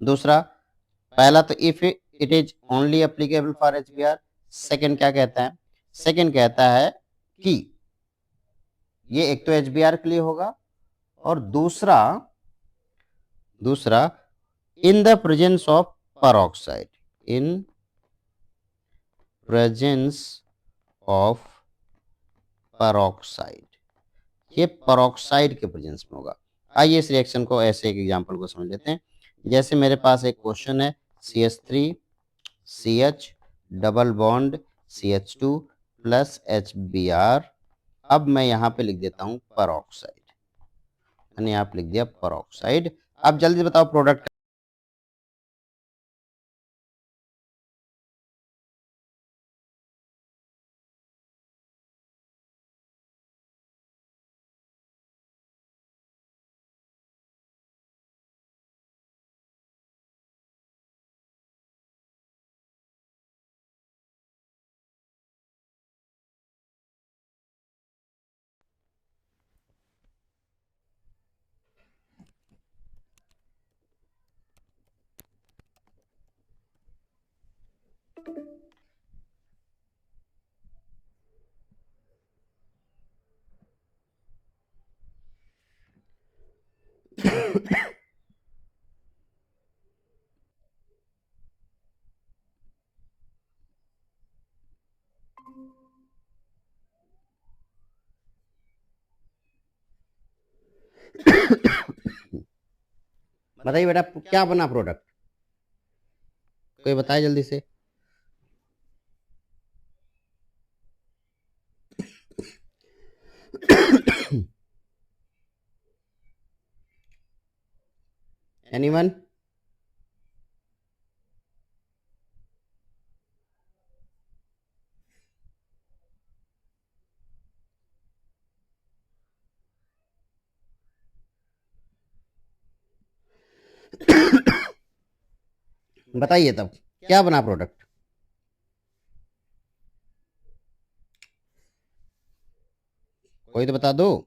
दूसरा, पहला तो if it is only applicable for HBr। Second क्या कहता है? सेकंड कहता है कि ये एक तो HBr के लिए होगा और दूसरा इन the presence of peroxide, in presence of peroxide, ये पेरोक्साइड के प्रेजेंस में होगा। आइए इस रिएक्शन को ऐसे एक एग्जांपल को समझ लेते हैं। जैसे मेरे पास एक क्वेश्चन है, CH3CH double bond CH2 plus HBr। अब मैं यहाँ पे लिख देता हूँ पेरोक्साइड, मैंने यहाँ पे लिख दिया पेरोक्साइड। अब जल्दी बताओ प्रोडक्ट बताइए बेटा, क्या बना प्रोडक्ट? कोई बताए जल्दी से। एनीवन? बताइए तब क्या बना प्रोडक्ट? कोई तो बता दो।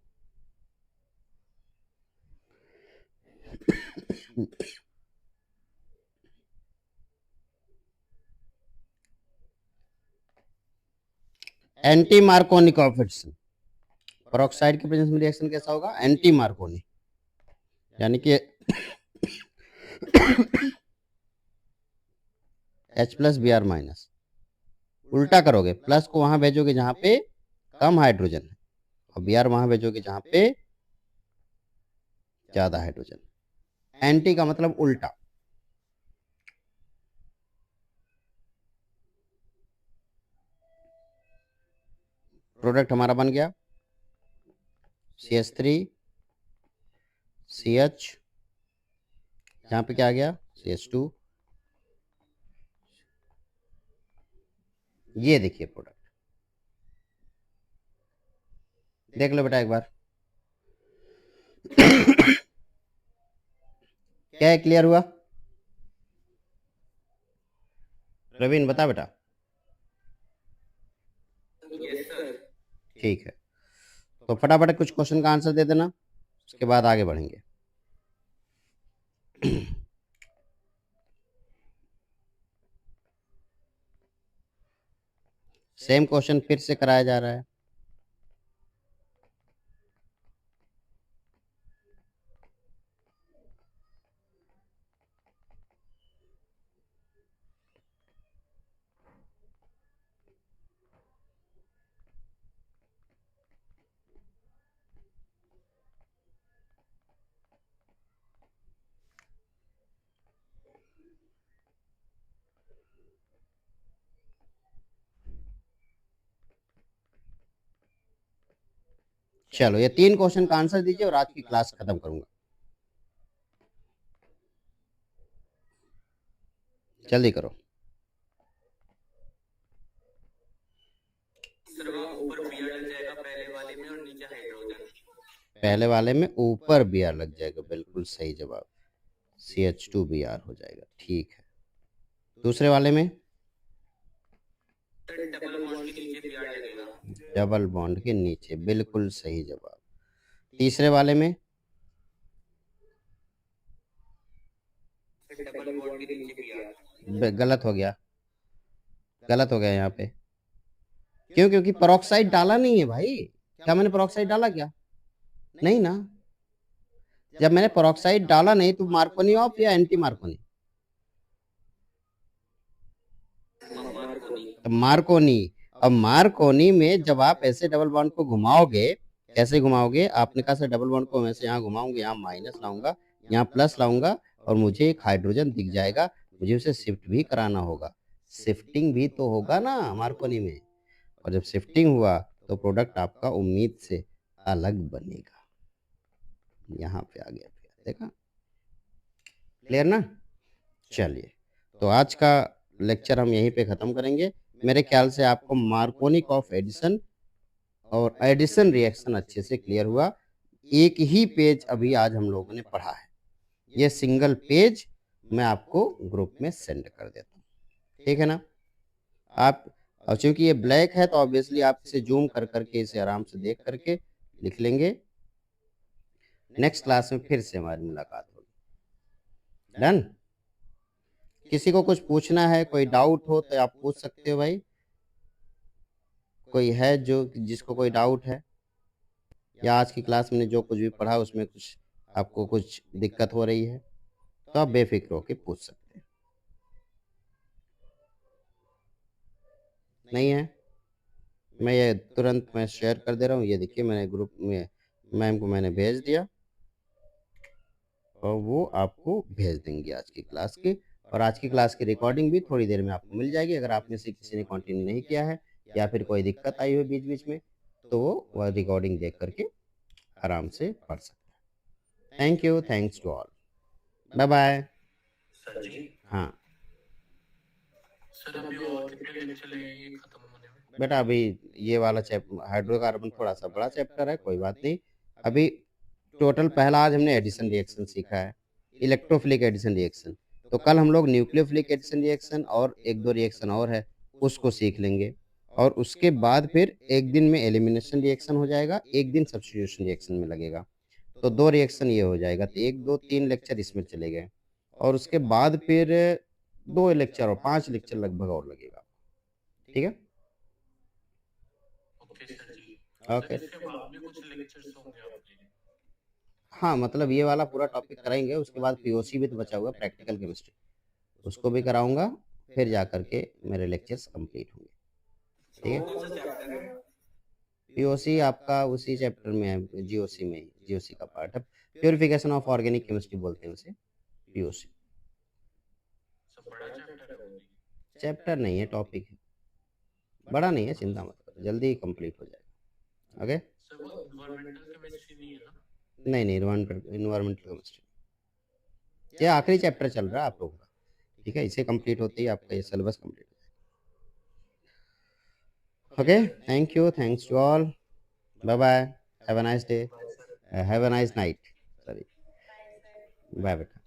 एंटी मार्कोनी कोएफिशिएंट, पेरोक्साइड के प्रेजेंस में रिएक्शन कैसा होगा? एंटी मार्कोनी, यानी कि H plus B R minus. उल्टा करोगे, प्लस को वहां भेजोगे जहां पे कम हाइड्रोजन है और बी आर वहां भेजोगे जहां पे ज्यादा हाइड्रोजन। एंटी का मतलब उल्टा। प्रोडक्ट हमारा बन गया CH3 CH, यहाँ पे क्या आ गया CH2। ये देखिए प्रोडक्ट, देख लो बेटा एक बार। क्या है, क्लियर हुआ? प्रवीण बता बेटा। Yes sir. ठीक है, तो फटाफट कुछ क्वेश्चन का आंसर दे देना, उसके बाद आगे बढ़ेंगे। सेम क्वेश्चन फिर से कराया जा रहा है। चलो ये 3 क्वेश्चन का आंसर दीजिए और आज की क्लास खत्म करूंगा। जल्दी करो। सर वहाँ ऊपर बी आर लग जाएगा पहले वाले में और नीचे हाइड्रोजन। पहले वाले में ऊपर बी आर लग जाएगा, बिल्कुल सही जवाब, CH2 बी आर हो जाएगा। ठीक है, दूसरे वाले में सर डबल बॉन्ड के नीचे बी आर लगेगा। डबल बॉन्ड के नीचे, बिल्कुल सही जवाब। तीसरे वाले में सर डबल बॉन्ड के नीचे बी आर। गलत हो गया, गलत हो गया यहाँ पे। क्यों? क्योंकि पेरोक्साइड डाला नहीं है भाई। क्या मैंने पेरोक्साइड डाला क्या? नहीं ना। जब मैंने पेरोक्साइड डाला नहीं तो मार्कोनी ऑफ या एंटी मार्कोनी? मार्कोनी। तो मार्कोनी। अब मार्कोनी में जब आप ऐसे डबल बॉन्ड को घुमाओगे, कैसे घुमाओगे? आपने कहा सर डबल बॉन्ड को मैं से यहाँ घुमाऊंगा, यहाँ माइनस लाऊंगा, यहाँ प्लस लाऊंगा और मुझे एक हाइड्रोजन दिख जाएगा, मुझे उसे शिफ्ट भी कराना होगा। शिफ्टिंग भी तो होगा ना मार्कोनी में, और जब शिफ्टिंग हुआ तो प्रोडक्ट आपका उम्मीद से अलग बनेगा। यहाँ पे आ गया, देखा? क्लियर ना? चलिए, तो आज का लेक्चर हम यहीं पे खत्म करेंगे। मेरे ख्याल से आपको मार्कोनी ऑफ एडिशन और एडिशन रिएक्शन अच्छे से क्लियर हुआ। एक ही पेज अभी आज हम लोगों ने पढ़ा है, ये सिंगल पेज मैं आपको ग्रुप में सेंड कर देता हूँ, ठीक है ना? आप, और चूंकि ये ब्लैक है तो ऑब्वियसली आप इसे जूम कर करके इसे आराम से देख करके लिख लेंगे। नेक्स्ट क्लास में फिर से हमारी मुलाकात होगी। डन? किसी को कुछ पूछना है, कोई डाउट हो तो आप पूछ सकते हो भाई। कोई है जो जिसको कोई डाउट है, या आज की क्लास में जो कुछ भी पढ़ा उसमें कुछ आपको कुछ दिक्कत हो रही है, तो आप बेफिक्र होकर पूछ सकते हैं। नहीं है? मैं ये तुरंत मैं शेयर कर दे रहा हूँ। ये देखिए मैंने ग्रुप में मैम को मैंने भेज दिया और वो आपको भेज देंगे आज की क्लास की। और आज की क्लास की रिकॉर्डिंग भी थोड़ी देर में आपको मिल जाएगी। अगर आप में से किसी ने कंटिन्यू नहीं किया है या फिर कोई दिक्कत आई हो बीच बीच में, तो वो वह रिकॉर्डिंग देख करके आराम से पढ़ सकते हैं। Thank you, thanks to all, bye bye. Sir ji. हाँ सर अभी और कितने लेक्चर लगेंगे खत्म होने में? बेटा, अभी ये वाला चैप्टर हाइड्रोकार्बन थोड़ा सा बड़ा चैप्टर है, कोई बात नहीं। अभी टोटल पहला आज हमने एडिशन रिएक्शन सीखा है, इलेक्ट्रोफिलिक एडिशन रिएक्शन। तो कल हम लोग न्यूक्लियोफिलिक एडिशन रिएक्शन और एक दो रिएक्शन और है उसको सीख लेंगे। और उसके बाद फिर एक दिन में एलिमिनेशन रिएक्शन हो जाएगा, एक दिन सब्स्टिट्यूशन रिएक्शन में लगेगा। तो 2 रिएक्शन ये हो जाएगा, तो 1, 2, 3 लेक्चर इसमें चले गए और उसके बाद फिर 2 लेक्चर और 5 लेक्चर लगभग और लगेगा। ठीक है? ओके सर जी। ओके। सर इसके बाद भी कुछ लेक्चर्स होंगे आपके? हाँ, मतलब ये वाला पूरा टॉपिक कराएँगे, उसके बाद पीओसी भी तो बचा हुआ है, प्रैक्टिकल केमिस्ट्री, उसको भी कराऊँगा, फिर जा कर के मेरे लेक्चर्स कंप्लीट होंगे। ठीक है? वो कौन सा चैप्टर है? पीओसी आपका उसी चैप्टर में है, जीओसी में, जीओसी का पार्ट है। प्यूरिफिकेशन ऑफ ऑर्गेनिक केमिस्ट्री बोलते हैं उसे, पीओसी। सब बड़ा चैप्टर है वो भी? चैप्टर नहीं है, टॉपिक है, बड़ा नहीं है, चिंता मत करो, जल्दी ही कंप्लीट हो जाएगा। ओके? सर वो इन्वायरमेंटल केमिस्ट्री नहीं है ना? नहीं नहीं, इन्वायरमेंटल केमिस्ट्री ये आखिरी चैप्टर चल रहा है आप लोगों का। ठीक है, इसे कंप्लीट होते ही आपका ये सिलेबस कंप्लीट हो जाएगा। Okay, thank you, thanks to all, bye bye, have a nice day, have a nice night, sorry, bye बेटा।